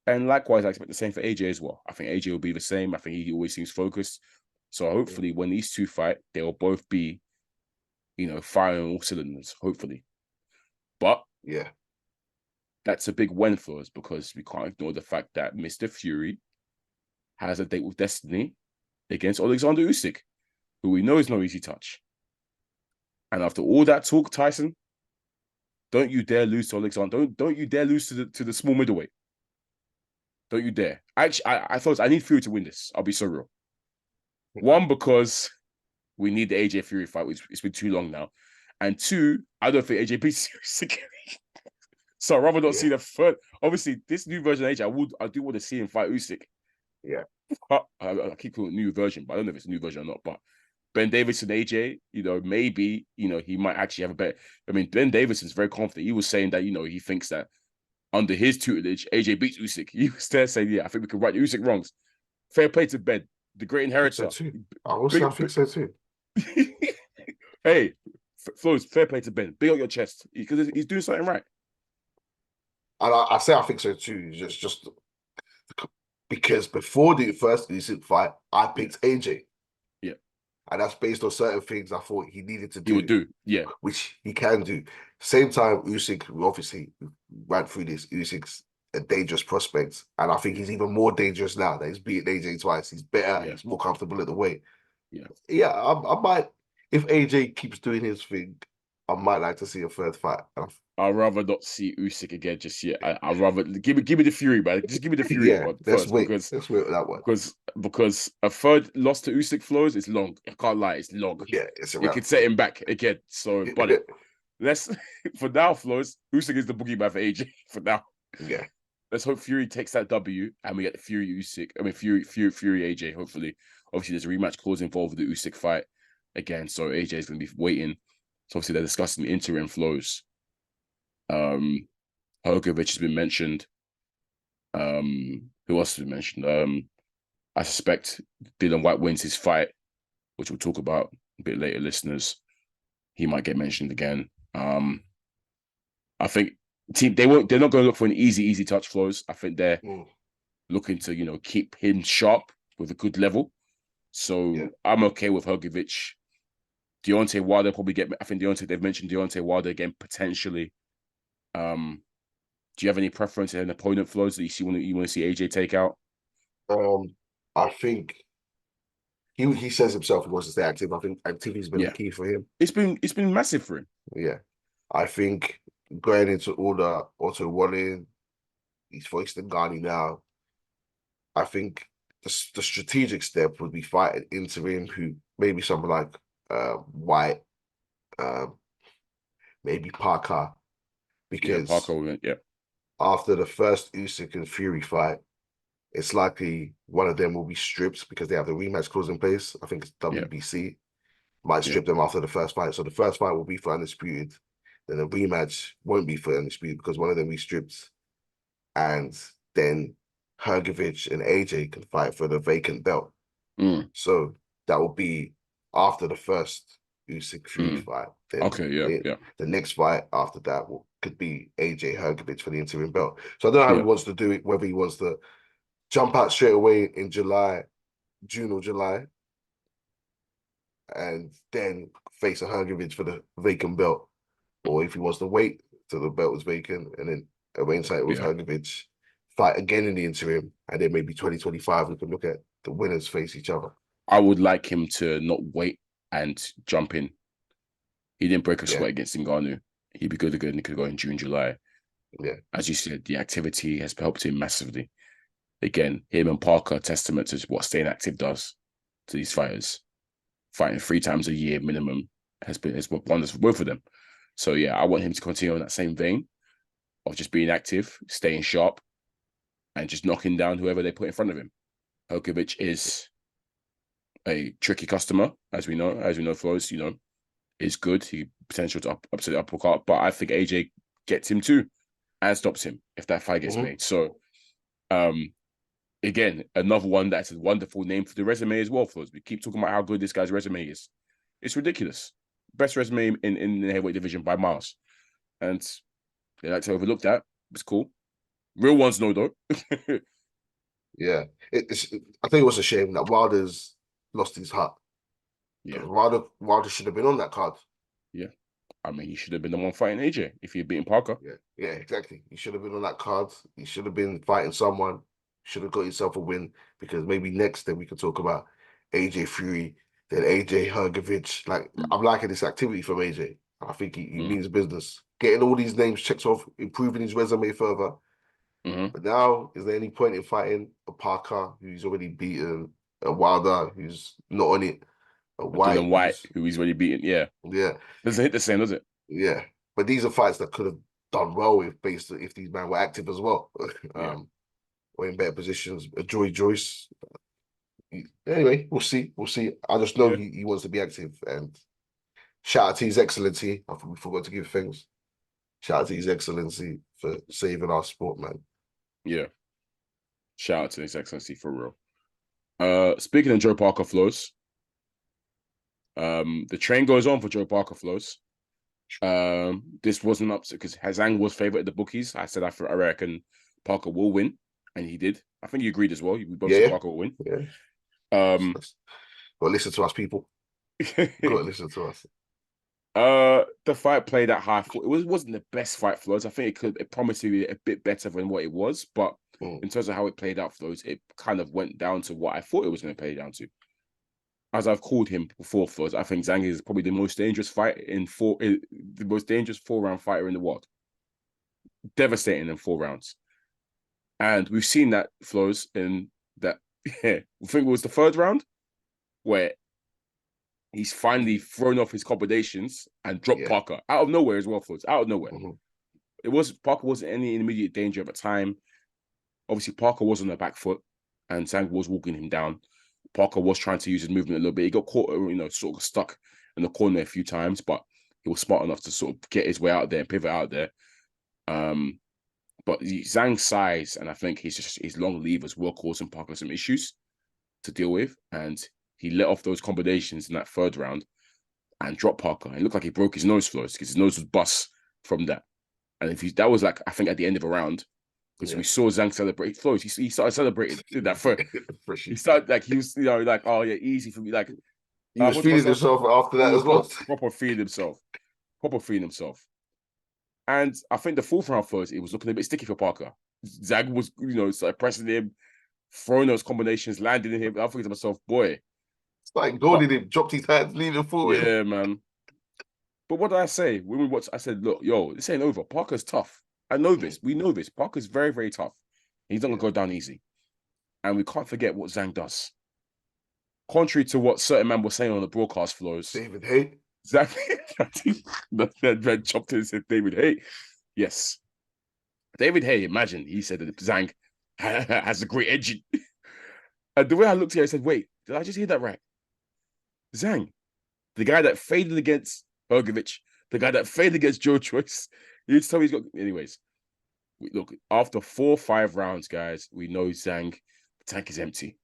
And likewise, I expect the same for AJ as well. I think AJ will be the same. I think he always seems focused. So hopefully when these two fight, they'll both be, firing on all cylinders, hopefully. But that's a big win for us because we can't ignore the fact that Mr. Fury has a date with destiny against Alexander Usyk, who we know is no easy touch. And after all that talk, Tyson, don't you dare lose to Alexander. Don't you dare lose to the small middleweight. Don't you dare. Actually, I thought I need Fury to win this. I'll be so real. One, because we need the AJ Fury fight, which it's been too long now. And two, I don't think AJ beats Usyk. So I'd rather not see the third. Obviously, this new version of AJ, I do want to see him fight Usyk. Yeah. I keep calling it new version, but I don't know if it's a new version or not. But Ben Davison, AJ, maybe, he might actually have a better. I mean, Ben Davison's very confident. He was saying that, he thinks that under his tutelage, AJ beats Usyk. He was there saying, I think we can right Usyk wrongs. Fair play to Ben, the great inheritor. I think so too. Hey, Flowz, fair play to Ben. Big on your chest because he's doing something right. And I say I think so too. Just because before the first Usyk fight, I picked AJ. Yeah. And that's based on certain things I thought he needed to do. He would do, yeah. Which he can do. Same time, Usyk, obviously, ran through this. Usyk's a dangerous prospect. And I think he's even more dangerous now that he's beaten AJ twice. He's better. He's more comfortable at the weight. Yeah, I might, if AJ keeps doing his thing I might like to see a third fight. I'd rather not see Usyk again just yet. I'd rather give me the Fury, man. Just give me the Fury one first, let's wait with that one. Because a third loss to Usyk Flowz is long. I can't lie, it's long. Yeah, it's a It could set him back again. So, buddy, let's for now, Flowz. Usyk is the boogeyman for AJ for now. Yeah. Let's hope Fury takes that W and we get the Fury Usyk. I mean Fury AJ. Hopefully, obviously there's a rematch clause involved with the Usyk fight again. So AJ is going to be waiting. So obviously they're discussing the interim Flowz. Hrgovic has been mentioned. Who else has been mentioned? I suspect Dillian Whyte wins his fight, which we'll talk about a bit later, listeners. He might get mentioned again. I think they're not going to look for an easy touch Flowz. I think they're looking to, keep him sharp with a good level. So I'm okay with Hrgovic. Deontay Wilder probably they've mentioned Deontay Wilder again, potentially. Do you have any preference in an opponent Flowz that you want to see AJ take out? I think he says himself he wants to stay active. I think activity's been the key for him. It's been massive for him. Yeah. I think going into all the auto rolling, he's facing Ngannou now. I think the strategic step would be fighting interim, who maybe someone like White, maybe Parker, because after the first Usyk and Fury fight, it's likely one of them will be stripped because they have the rematch clause in place. I think it's WBC. Might strip them after the first fight. So the first fight will be for undisputed. Then the rematch won't be for undisputed because one of them will be stripped. And then Hrgovic and AJ can fight for the vacant belt. So that will be after the first Usyk Fury fight. Then the next fight after that could be AJ Hrgovic for the interim belt. So I don't know how he wants to do it, whether he wants to jump out straight away in June or July, and then face a Hrgovic for the vacant belt, or if he wants to wait till the belt is vacant and then arrange it with Hrgovic, fight again in the interim, and then maybe 2025 we can look at the winners face each other. I would like him to not wait and jump in. He didn't break a sweat against Ngannou. He'd be good again. He could go in June, July. Yeah, as you said, the activity has helped him massively. Again, him and Parker, testament to what staying active does to these fighters. Fighting 3 times a year minimum has wonders for both of them. So yeah, I want him to continue on that same vein of just being active, staying sharp, and just knocking down whoever they put in front of him. Hrgovic is a tricky customer, as we know, Flowz, is good. He potential to upset the uppercut, but I think AJ gets him too and stops him if that fight gets made. So again, another one that's a wonderful name for the resume as well, Flowz. We keep talking about how good this guy's resume is. It's ridiculous. Best resume in the heavyweight division by miles. And they like to overlook that. It's cool. Real ones know, though. Yeah. I think it was a shame that Wilder's lost his heart. Yeah. Wilder should have been on that card. Yeah. I mean, he should have been the one fighting AJ if he had beaten Parker. Yeah, exactly. He should have been on that card. He should have been fighting someone. Should have got himself a win, because maybe next then we can talk about AJ Fury, then AJ Hrgovic. Like, I'm liking this activity from AJ. I think he means business. Getting all these names checked off, improving his resume further. But now, is there any point in fighting a Parker who's already beaten, a Wilder who's not on it, a White who he's already beaten? Yeah. Doesn't hit the same, does it? Yeah. But these are fights that could have done well if these men were active as well. Or in better positions. Joyce. Anyway, we'll see. I just know he wants to be active. And shout out to His Excellency. I think we forgot to give things. Shout out to His Excellency for saving our sport, man. Yeah. Shout out to His Excellency for real. Speaking of Joe Parker Flowz, the train goes on for Joe Parker Flowz. This wasn't up because Zhang was favourite at the bookies. I said I reckon Parker will win. And he did. I think you agreed as well. We both said Parker will win. Yeah. Well, listen to us, people. Gotta listen to us. The fight played at high. It wasn't the best fight, Flowz. I think it promised to be a bit better than what it was, but in terms of how it played out, Flowz, it kind of went down to what I thought it was going to play down to. as I've called him before, Flowz, I think Zhang is probably the most dangerous the most dangerous 4-round fighter in the world. Devastating in 4 rounds. And we've seen that, Flowz, in that, I think it was the 3rd round, where he's finally thrown off his combinations and dropped Parker out of nowhere as well, Flowz, out of nowhere. Parker wasn't any immediate danger at the time. Obviously, Parker was on the back foot and Zhang was walking him down. Parker was trying to use his movement a little bit. He got caught, sort of stuck in the corner a few times, but he was smart enough to sort of get his way out there and pivot out there. But Zhang's size and I think his long levers were causing Parker some issues to deal with, and he let off those combinations in that 3rd round and dropped Parker. And it looked like he broke his nose, Flowz, because his nose was bust from that. And that was like, I think, at the end of a round, because we saw Zhang celebrate. Flowz, he started celebrating in that first. He started like he was, like, oh yeah, easy for me. Like he was feeling himself after that as well. Proper feeling himself. And I think the 4th round, Flowz, it was looking a bit sticky for Parker. Zhang was, started pressing him, throwing those combinations, landing in him. I thought to myself, boy, it's like goading him, dropped his hands, leaning forward. Yeah, man. But what did I say? When we watched, I said, look, yo, this ain't over. Parker's tough. I know this. We know this. Parker's very, very tough. He's not going to go down easy. And we can't forget what Zhang does. Contrary to what certain man was saying on the broadcast, Flowz. David Haye? Exactly. That man chopped in and said David Haye. Yes. David Haye, imagine, he said that Zhang has a great engine. And the way I looked at it, I said, wait, did I just hear that right? Zhang, the guy that faded against Bergovich, the guy that faded against Joe Choice, you tell me he's got... Anyways, look, after 4-5 rounds, guys, we know Zhang, the tank is empty.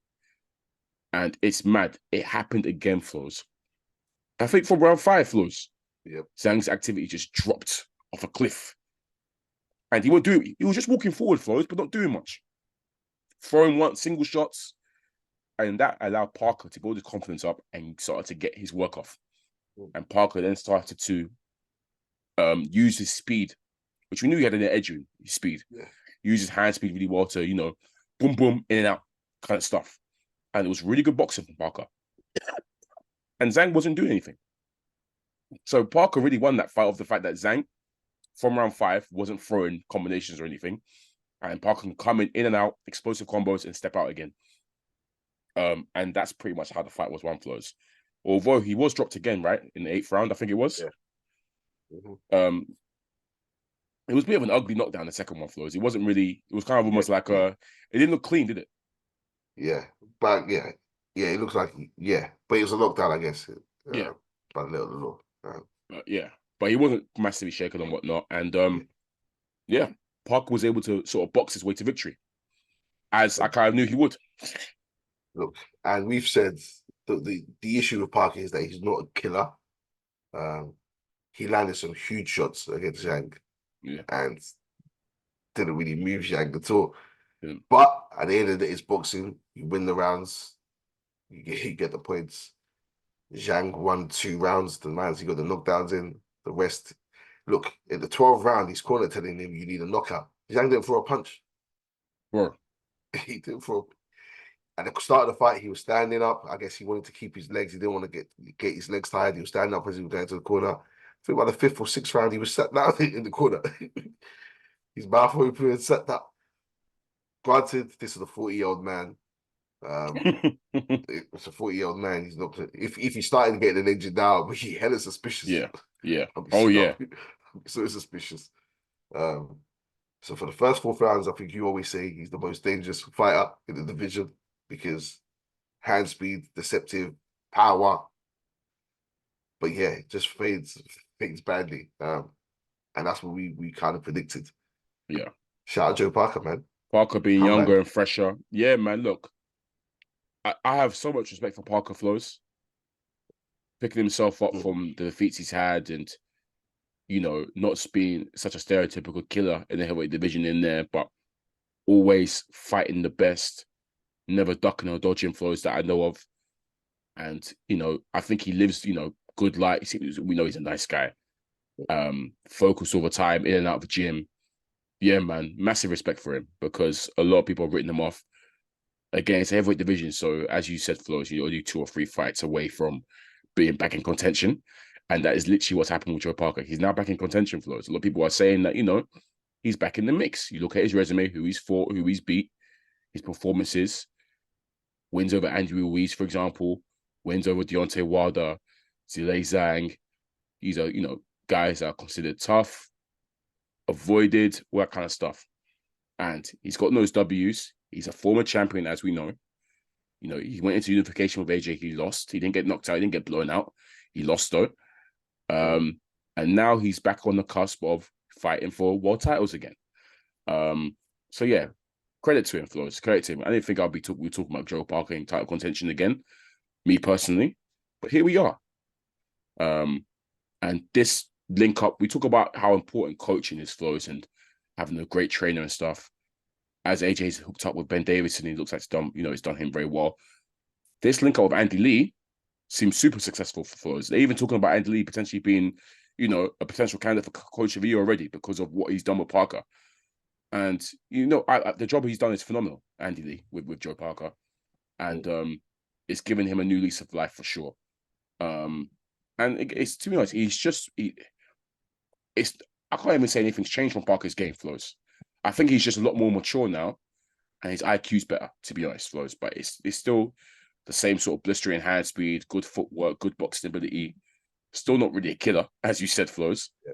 And it's mad. It happened again, Flowz. I think from round 5, Flowz, Zhang's activity just dropped off a cliff. And he was just walking forward, Flowz, but not doing much. Throwing single shots. And that allowed Parker to build his confidence up and started to get his work off. And Parker then started to use his speed, which we knew he had an edge in his speed. Yeah. Use his hand speed really well to, boom, boom, in and out kind of stuff. And it was really good boxing from Parker. And Zhang wasn't doing anything. So Parker really won that fight off the fact that Zhang, from round 5, wasn't throwing combinations or anything. And Parker can come in and out, explosive combos, and step out again. And that's pretty much how the fight was won, Flowz. Although he was dropped again, right? In the 8th round, I think it was. Yeah. It was a bit of an ugly knockdown, the second one, Flowz. It wasn't really, it was kind of almost like it didn't look clean, did it? Yeah. But it looks like, but it was a knockdown, I guess. By the little. But he wasn't massively shaken and whatnot. And Parker was able to sort of box his way to victory, as I kind of knew he would. Look, and we've said the issue with Parker is that he's not a killer. He landed some huge shots against Zhang, and didn't really move Zhang at all. Yeah. But at the end of the day, it's boxing. You win the rounds, you get the points. Zhang won 2 rounds. The rounds he got the knockdowns in. The rest, look, in the 12th round, his corner telling him you need a knockout. Zhang didn't throw a punch. Bro. He didn't throw. At the start of the fight, he was standing up. I guess he wanted to keep his legs. He didn't want to get his legs tired. He was standing up as he was going to the corner. I think by the 5th or 6th round, he was sat down in the corner. His mouth open and sat down. Granted, this is a 40-year-old man. It's a 40-year-old man. He's not. If he started getting an injured now, but he hella suspicious. Yeah. So suspicious. So for the first 4 rounds, I think you always say he's the most dangerous fighter in the division because hand speed, deceptive, power. But just fades badly. And that's what we kind of predicted. Yeah. Shout out Joe Parker, man. Parker being younger and fresher. Yeah, man, look. I have so much respect for Parker, Flowz. Picking himself up from the defeats he's had and, not being such a stereotypical killer in the heavyweight division in there, but always fighting the best, never ducking or dodging, Flowz, that I know of. And, I think he lives, good life. We know he's a nice guy. Focused all the time, in and out of the gym. Yeah, man, massive respect for him because a lot of people have written him off. again, it's a heavyweight division. So as you said, Flowz, you're only 2 or 3 fights away from being back in contention. And that is literally what's happened with Joe Parker. He's now back in contention, Flowz. A lot of people are saying that, he's back in the mix. You look at his resume, who he's fought, who he's beat, his performances, wins over Andrew Ruiz, for example, wins over Deontay Wilder, Zhang. These are, guys that are considered tough, avoided, all that kind of stuff. And he's got those W's. He's a former champion, as we know. He went into unification with AJ. He lost. He didn't get knocked out. He didn't get blown out. He lost, though. And now he's back on the cusp of fighting for world titles again. So, yeah, credit to him, Flowz. Credit to him. I didn't think we're talking about Joe Parker in title contention again, me personally. But here we are. And this link up, we talk about how important coaching is, Flowz, and having a great trainer and stuff. As AJ's hooked up with Ben Davison, he looks like it's done him very well. This link up with Andy Lee seems super successful for Flowz. They're even talking about Andy Lee potentially being, a potential candidate for Coach of the Year already because of what he's done with Parker. And, the job he's done is phenomenal, Andy Lee, with Joe Parker. And it's given him a new lease of life for sure. And it's, to be honest, I can't even say anything's changed from Parker's game, Flowz. I think he's just a lot more mature now, and his IQ's better, to be honest, Flowz. But it's still the same sort of blistering hand speed, good footwork, good box stability. Still not really a killer, as you said, Flowz. Yeah.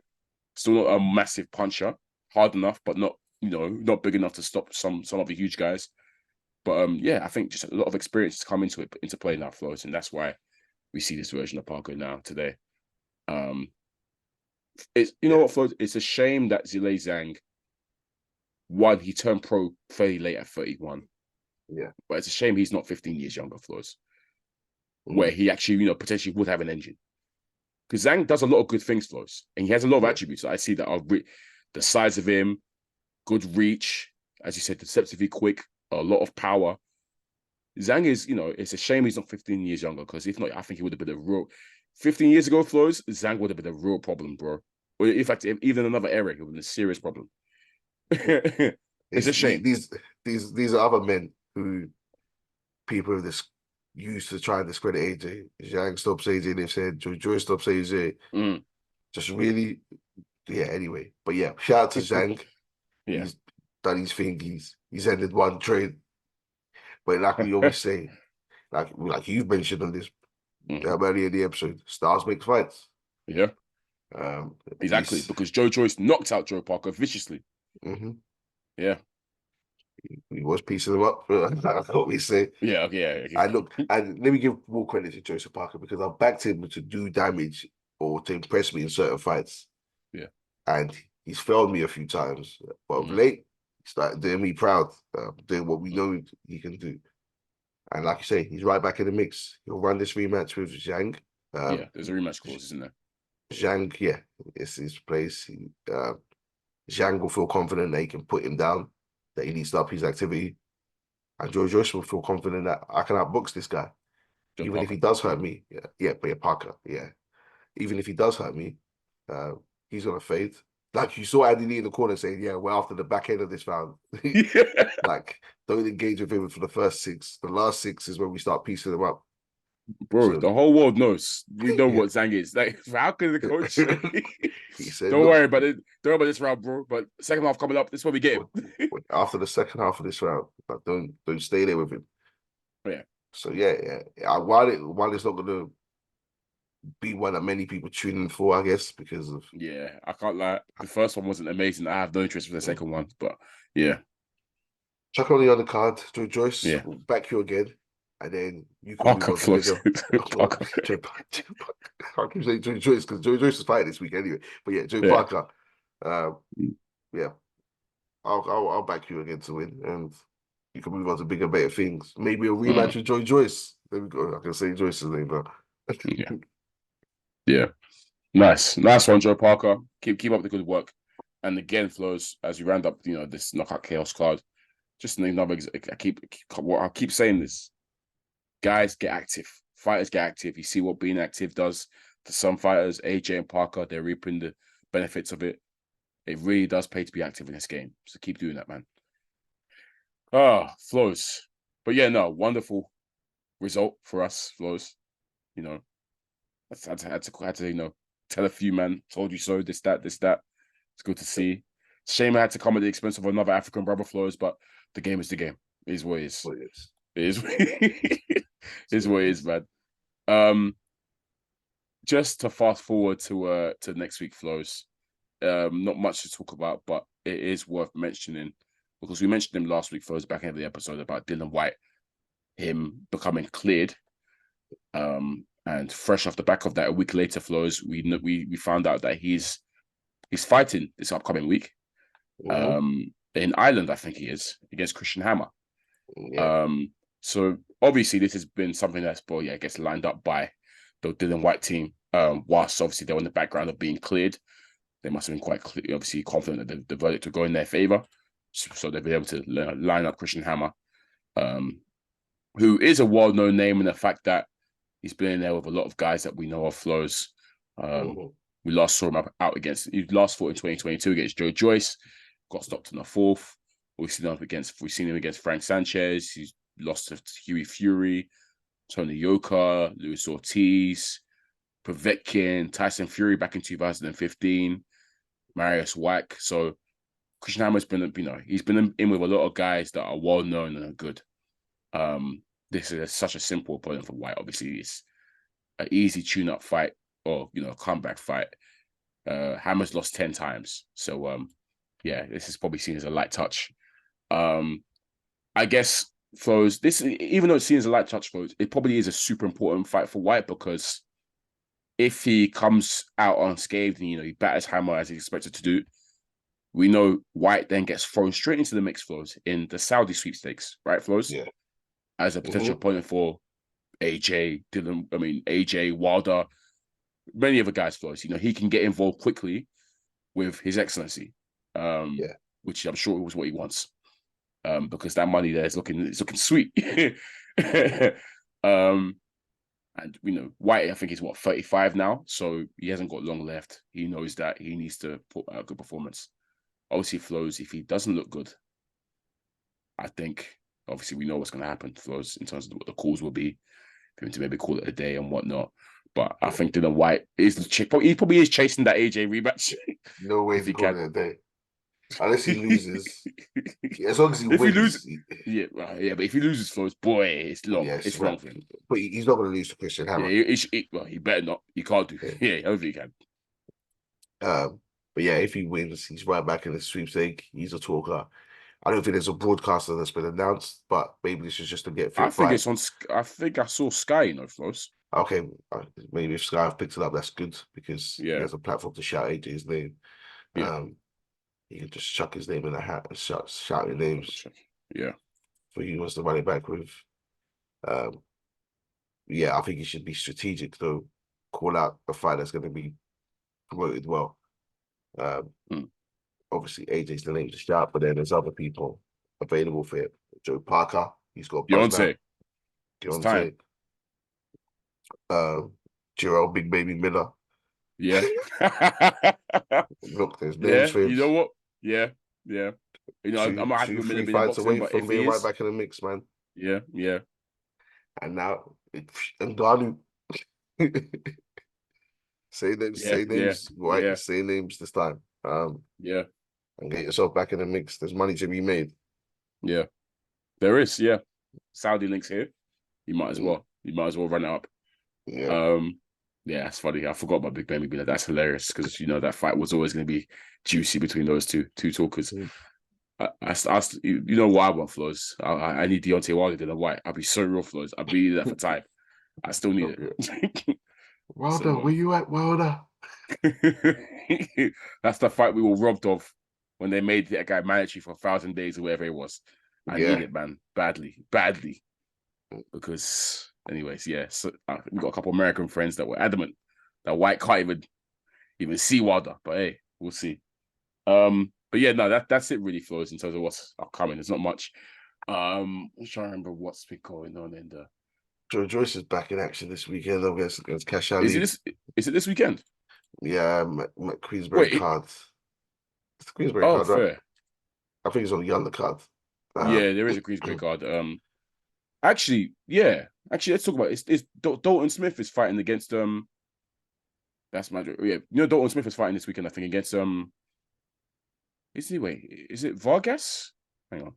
Still not a massive puncher, hard enough, but not big enough to stop some of the huge guys. But I think just a lot of experience has come into play now, Flowz, and that's why we see this version of Parker now today. It's what, Flowz? It's a shame that Zhang. One, he turned pro fairly late at 31. Yeah. But it's a shame he's not 15 years younger, Flowz. Where he actually, potentially would have an engine. Because Zhang does a lot of good things, Flowz. And he has a lot of attributes that I see that are the size of him, good reach, as you said, deceptively quick, a lot of power. Zhang is, it's a shame he's not 15 years younger, because if not, I think he would have been a real... 15 years ago, Flowz, Zhang would have been a real problem, bro. Or in fact, even another era, he would have been a serious problem. It's a shame. These are other men who people have used to try and discredit AJ. Zhang stops AJ, they've said Joy stops AJ. Just really, anyway. But yeah, shout out to Zhang. Yeah. He's done his thing. He's ended one trade. But like we always say, like you've mentioned on this earlier in the episode, stars make fights. Yeah. Exactly, because Joe Joyce knocked out Joe Parker viciously. Yeah. He was piecing them up. That's what we say. Yeah. And let me give more credit to Joseph Parker, because I've backed him to do damage or to impress me in certain fights. Yeah. And he's failed me a few times. But of late, he started doing me proud, doing what we know he can do. And like you say, he's right back in the mix. He'll run this rematch with Zhang. There's a rematch clause, isn't there? Zhang, it's his place. Zhang will feel confident that he can put him down, that he needs to up his activity. And Joe Joyce will feel confident that I can outbox this guy. Even if he does hurt me. Parker, even if he does hurt me, he's going to fade. Like you saw Andy Lee in the corner saying, we're after the back end of this round. Like, don't engage with him for the first 6. The last 6 is when we start piecing them up. Bro, the whole world knows. We know what Zhang is. Like, how can the coach he said, don't worry about it. Don't worry about this round, bro. But second half coming up, this is what we get him. After the second half of this round, like, don't stay there with him. Yeah. So while it's not gonna be one that many people tune in for, I guess, because of I can't lie. The first one wasn't amazing. I have no interest for the second one, but yeah. Chuck on the other card, Joe Joyce. We'll back you again. And then you can Kam Flowz. I keep saying Joe Joyce because Joe Joyce is fighting this week anyway. But Joe Parker. I'll back you again to win, and you can move on to bigger, better things. Maybe a rematch with Joe Joyce. There we go. I can say Joyce's name now. Yeah. Nice one, Joe Parker. Keep up the good work. And again, Flowz, as we round up, this knockout chaos card, just another. I keep saying this. Guys, get active. Fighters get active. You see what being active does to some fighters. AJ and Parker, they're reaping the benefits of it. It really does pay to be active in this game. So keep doing that, man. Flowz. But yeah, no, wonderful result for us, Flowz. You know, I had to, you know, tell a few man, told you so, this, that. It's good to see. Shame I had to come at the expense of another African brother, Flowz, but the game is the game. It is what it is. It is it is what it is, man. Just to fast forward to next week, Flowz. Not much to talk about, but it is worth mentioning because we mentioned him last week, Flowz, back in the episode about Dillian Whyte, him becoming cleared. And fresh off the back of that, a week later, Flowz, we found out that he's fighting this upcoming week. In Ireland, I think he is, against Christian Hammer. Yeah. So obviously this has been something that's, I guess, lined up by the Dillian Whyte team. Whilst obviously they're in the background of being cleared, they must have been quite obviously confident that the verdict would go in their favor. So they'll be able to line up Christian Hammer, who is a well-known name in the fact that he's been in there with a lot of guys that we know of, Flowz. We last saw him he last fought in 2022 against Joe Joyce, got stopped in the fourth. We've seen him against Frank Sanchez. He's lost to Hughie Fury, Tony Yoka, Luis Ortiz, Povetkin, Tyson Fury back in 2015, Marius Wack. So Christian Hammer's been, he's been in with a lot of guys that are well known and are good. This is such a simple opponent for Whyte. Obviously, it's an easy tune-up fight or comeback fight. Hammer's lost 10 times, so this is probably seen as a light touch. I guess Flowz, this, even though it's seen as a light touch, Flowz, it probably is a super important fight for Whyte because if he comes out unscathed and he batters Hammer as he's expected to do, we know Whyte then gets thrown straight into the mix, Flowz, in the Saudi sweepstakes, right, Flowz? Yeah. As a potential opponent for AJ, Wilder, many other guys, Flowz. He can get involved quickly with His Excellency, which I'm sure was what he wants, because that money there is looking sweet. And Whyte, I think he's 35 now, so he hasn't got long left. He knows that he needs to put out a good performance. Obviously, Flowz, if he doesn't look good, I think obviously we know what's going to happen, Flowz, in terms of what the calls will be, for him to maybe call it a day and whatnot. But I think Dillian Whyte is he probably is chasing that AJ rematch. No way he calling it a day. Unless he loses. As long as he wins. He loses, but if he loses, Flowz, boy, it's long. Yeah, it's long for him. But he's not going to lose to Christian Hammer. Yeah, he better not. He can't do. Yeah, hopefully he can. But yeah, if he wins, he's right back in the sweepstake. He's a talker. I don't think there's a broadcaster that's been announced, but maybe this is just to get. I think it's on. I think I saw Sky. Flowz. Okay, maybe if Sky have picked it up, that's good because he has a platform to shout AJ's name. Yeah. You can just chuck his name in a hat and shout your names. Yeah. For he wants to run it back with. I think he should be strategic though. Call out a fight that's going to be promoted well. Obviously, AJ's the name to shout, but then there's other people available for it. Joe Parker, he's got Deontay. Gerald Big Baby Miller. Yeah. Look, there's names for him. You know what? Yeah. I'm happy with Miller fights away from being right back in the mix, man. Yeah. And now, Ngannou. Say names, right? Yeah. Say names this time. And get yourself back in the mix. There's money to be made. Yeah, there is. Yeah, Saudi links here. You might as well. You might as well run it up. Yeah. That's funny. I forgot about Big Baby Miller. That's hilarious because that fight was always going to be juicy between those two talkers. I why I want Flowz. I need Deontay Wilder than a Whyte. I'll be so real, Flowz. I'll be there for time. I still need it. Wilder, where you at, Wilder? That's the fight we were robbed of when they made that guy mandatory for 1,000 days or whatever it was. I need it, man, badly. Because, anyways, so we got a couple of American friends that were adamant that Whyte can't even see Wilder. But hey, we'll see. But yeah, no, that's it really, Flowz, in terms of what's upcoming. There's not much. I'm trying to remember what's been going on in the. Joe Joyce is back in action this weekend against Cash Ali. Is it this weekend? Yeah, Queensberry card. It's the Queensberry card, fair. right? I think it's on the undercard. Yeah, there is a Queensberry card. Actually, yeah. Actually, let's talk about it. It's Dalton Smith is fighting against That's my yeah. Dalton Smith is fighting this weekend. I think against Is it Vargas? Hang on.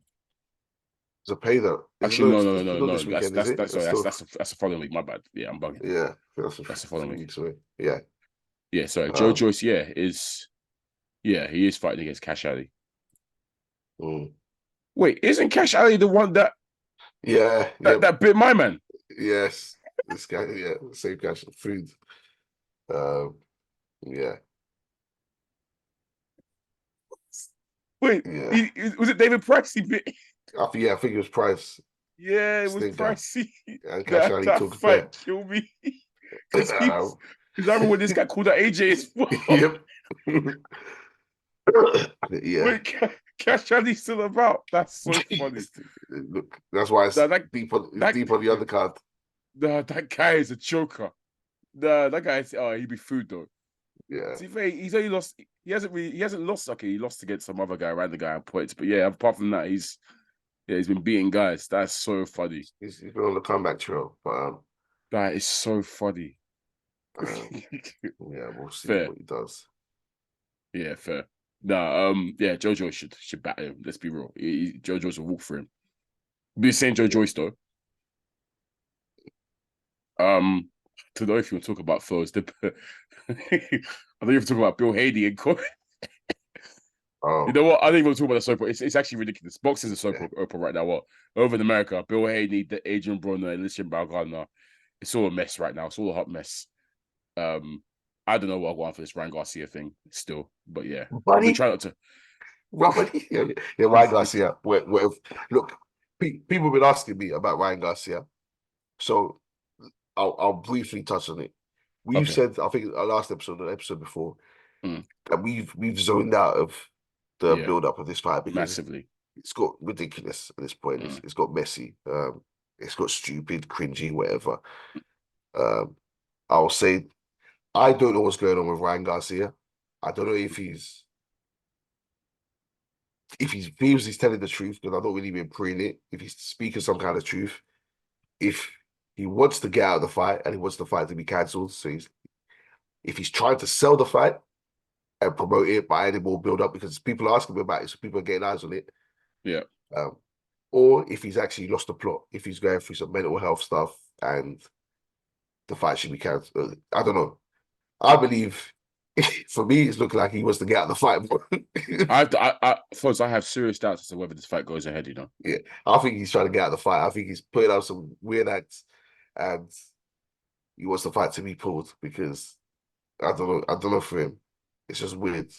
Zepeda. Actually, Not no. this weekend, is it? That's the following week. My bad. Yeah, I'm bugging. Yeah, that's the following week. Yeah. Yeah. Sorry, Joe Joyce. Yeah, he is fighting against Cash Ali. Wait, isn't Cash Ali the one that? Yeah, that bit my man. Yes, this guy. Yeah, same Cash food. Yeah. Wait, was it David Price? He bit. I think it was Price. Yeah, it was Pricey. And Cash Ali took fight kill me. Because I remember when this guy called out AJ as well. Yep. Yeah. Wait, Cash Ali's still about. That's so funny. Look, that's why it's deep on the undercard. Nah, that guy is a choker. Nah, that guy is he'd be food though. Yeah. He's only lost. He hasn't lost. Okay, he lost against some other guy, random guy on points. But yeah, apart from that, he's been beating guys. That's so funny. He's been on the comeback trail. But that is so funny. Yeah, we'll see what he does. Yeah, fair. Nah, yeah, Jojo should bat him. Let's be real. Jojo's a walk for him. Be saying Joe Joyce though. To know if you want to talk about Flowz, I think you're talking about Bill Haney and Corey. You know what? I think we'll talk about the soap opera. It's actually ridiculous. Boxing's a soap opera right now. What over in America, Bill Haney, Adrian Broner, and Lucien Balgana. It's all a mess right now. It's all a hot mess. I don't know what I want for this Ryan Garcia thing still, but yeah, we try not to. Ryan Garcia. Look, people have been asking me about Ryan Garcia, so I'll briefly touch on it. We've said, I think, our last episode, or the episode before, that we've zoned out of the build-up of this fight because massively. It's got ridiculous at this point. It's got messy. It's got stupid, cringy, whatever. I'll say, I don't know what's going on with Ryan Garcia. I don't know if he feels he's telling the truth, because I've not really been preying it. If he's speaking some kind of truth, if he wants to get out of the fight and he wants the fight to be cancelled, so if he's trying to sell the fight and promote it by adding more build up because people are asking me about it, so people are getting eyes on it. Yeah. Or if he's actually lost the plot, if he's going through some mental health stuff and the fight should be cancelled. I don't know. I believe, for me, it's looking like he wants to get out of the fight. Flowz, I have serious doubts as to whether this fight goes ahead, you know? Yeah, I think he's trying to get out of the fight. I think he's putting out some weird acts and he wants the fight to be pulled because, I don't know for him. It's just weird.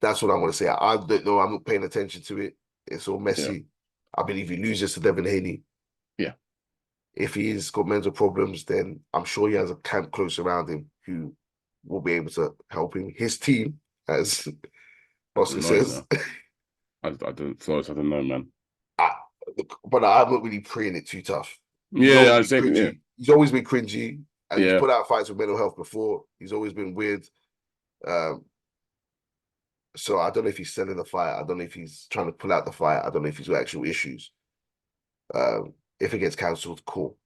That's what I want to say. I don't know. I'm not paying attention to it. It's all messy. Yeah. I believe he loses to Devin Haney. Yeah. If he's got mental problems, then I'm sure he has a camp close around him who will be able to help him. His team, as Oscar says. I don't know, man. But I'm not really preying it too tough. Yeah, he's always been cringy. And he's put out fights with mental health before. He's always been weird. So I don't know if he's selling the fight. I don't know if he's trying to pull out the fight. I don't know if he's got actual issues. If it gets cancelled, cool.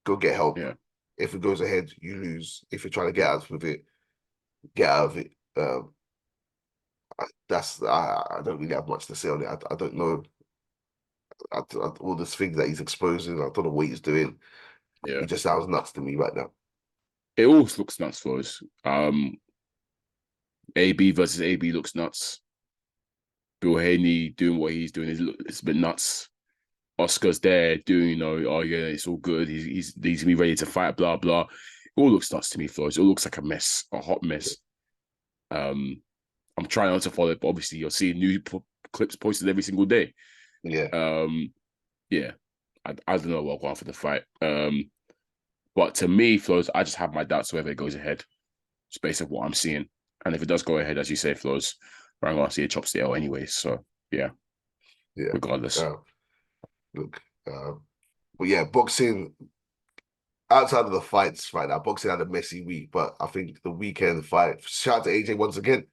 Go get help. Yeah. If it goes ahead, you lose. If you're trying to get out of it, get out of it. I don't really have much to say on it. I don't know. All these things that he's exposing, I don't know what he's doing. Yeah. It just sounds nuts to me right now. It all looks nuts for us. AB versus AB looks nuts. Bill Haney doing what he's doing it's a bit nuts. Oscar's there doing, it's all good. He's gonna be ready to fight, blah blah. It all looks nuts to me, Flowz. It all looks like a mess, a hot mess. I'm trying not to follow it, but obviously you're seeing new clips posted every single day. Yeah. Yeah. I don't know what I'll go on for the fight. But to me, Flowz, I just have my doubts whether it goes ahead. Just based on what I'm seeing. And if it does go ahead, as you say, Flowz, Ryan Garcia chops the L anyway. So yeah. Regardless. But yeah, boxing outside of the fights right now, boxing had a messy week, but I think the weekend fight, shout out to AJ once again.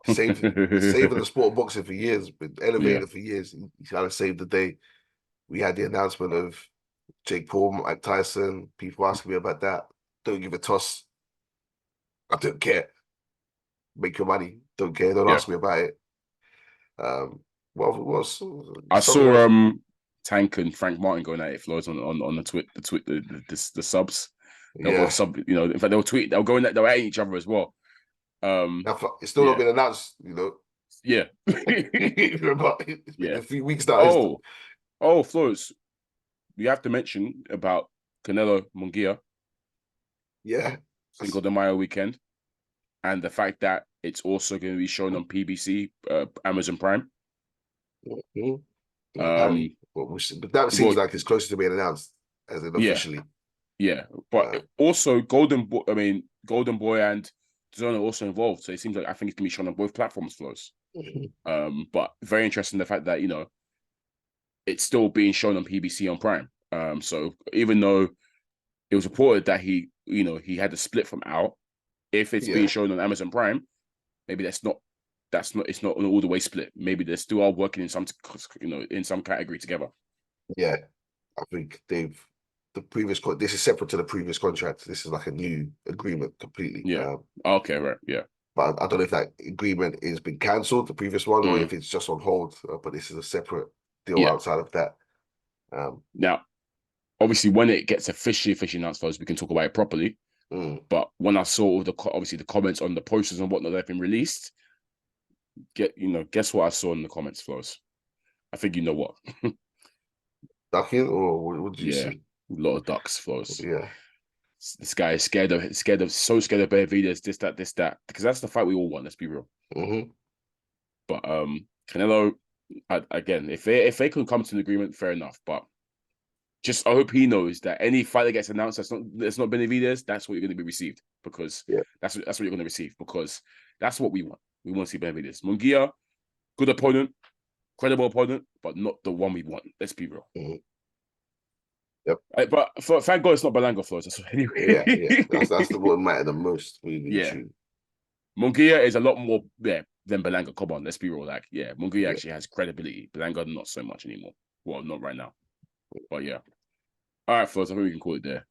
Saving the sport of boxing for years, been elevated for years. He kind of saved the day. we had the announcement of Jake Paul, Mike Tyson. People asking me about that. Don't give a toss. I don't care. Make your money. Don't care. Don't ask me about it. I saw Tank and Frank Martin going at it, Flowz, on the subs. They were sub, you know. In fact, they were at each other as well. It's still not been announced, you know. Yeah. It's been a few weeks now. Flowz, we have to mention about Canelo Munguia. Yeah. Cinco de Mayo weekend. And the fact that it's also going to be shown on PBC, Amazon Prime. Mm-hmm. But that seems like it's closer to being announced as in officially. Yeah, but also Golden Boy and Zhang are also involved, so it seems like I think it's gonna be shown on both platforms, Flowz. Mm-hmm. But very interesting the fact that it's still being shown on PBC on Prime. So even though it was reported that he had to split from out, if it's being shown on Amazon Prime, maybe it's not an all the way split. Maybe they still are working in some category together. Yeah, I think this is separate to the previous contract. This is like a new agreement completely. Yeah. Okay. Right. Yeah. But I don't know if that agreement has been cancelled, the previous one, or if it's just on hold. But this is a separate deal outside of that. Now, obviously, when it gets officially announced, Flowz, we can talk about it properly. But when I saw the comments on the posters and whatnot that have been released, guess what I saw in the comments, Flowz? I think you know what. Ducking, or what did you see? A lot of ducks, Flowz. Yeah. This guy is scared of Benavidez, this, that, because that's the fight we all want. Let's be real. Mm-hmm. But Canelo, again, if they can come to an agreement, fair enough. But I hope he knows that any fight that gets announced that's not Benavidez, that's what you're going to be received, because that's what you're going to receive, because that's what we want. We want to see Benavidez. Munguia, good opponent, credible opponent, but not the one we want. Let's be real. Mm-hmm. Yep. But thank God it's not Berlanga, Flowz. Anyway. Yeah. That's the one that matters the most. Really. Yeah. Munguia is a lot more than Berlanga. Come on, let's be real. Munguia actually has credibility. Berlanga not so much anymore. Well, not right now. But yeah. All right, Flowz, I think we can call it there.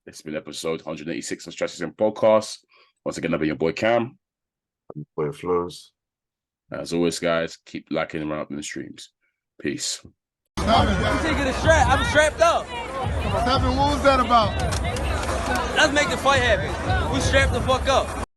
It's been episode 186 of SZN Podcast. Once again, I've been your boy Kam. Boy Flowz. As always, guys, keep liking and up in the streams. Peace. I'm taking a strap. I'm strapped up. What was that about? Let's make the fight happen. We strapped the fuck up.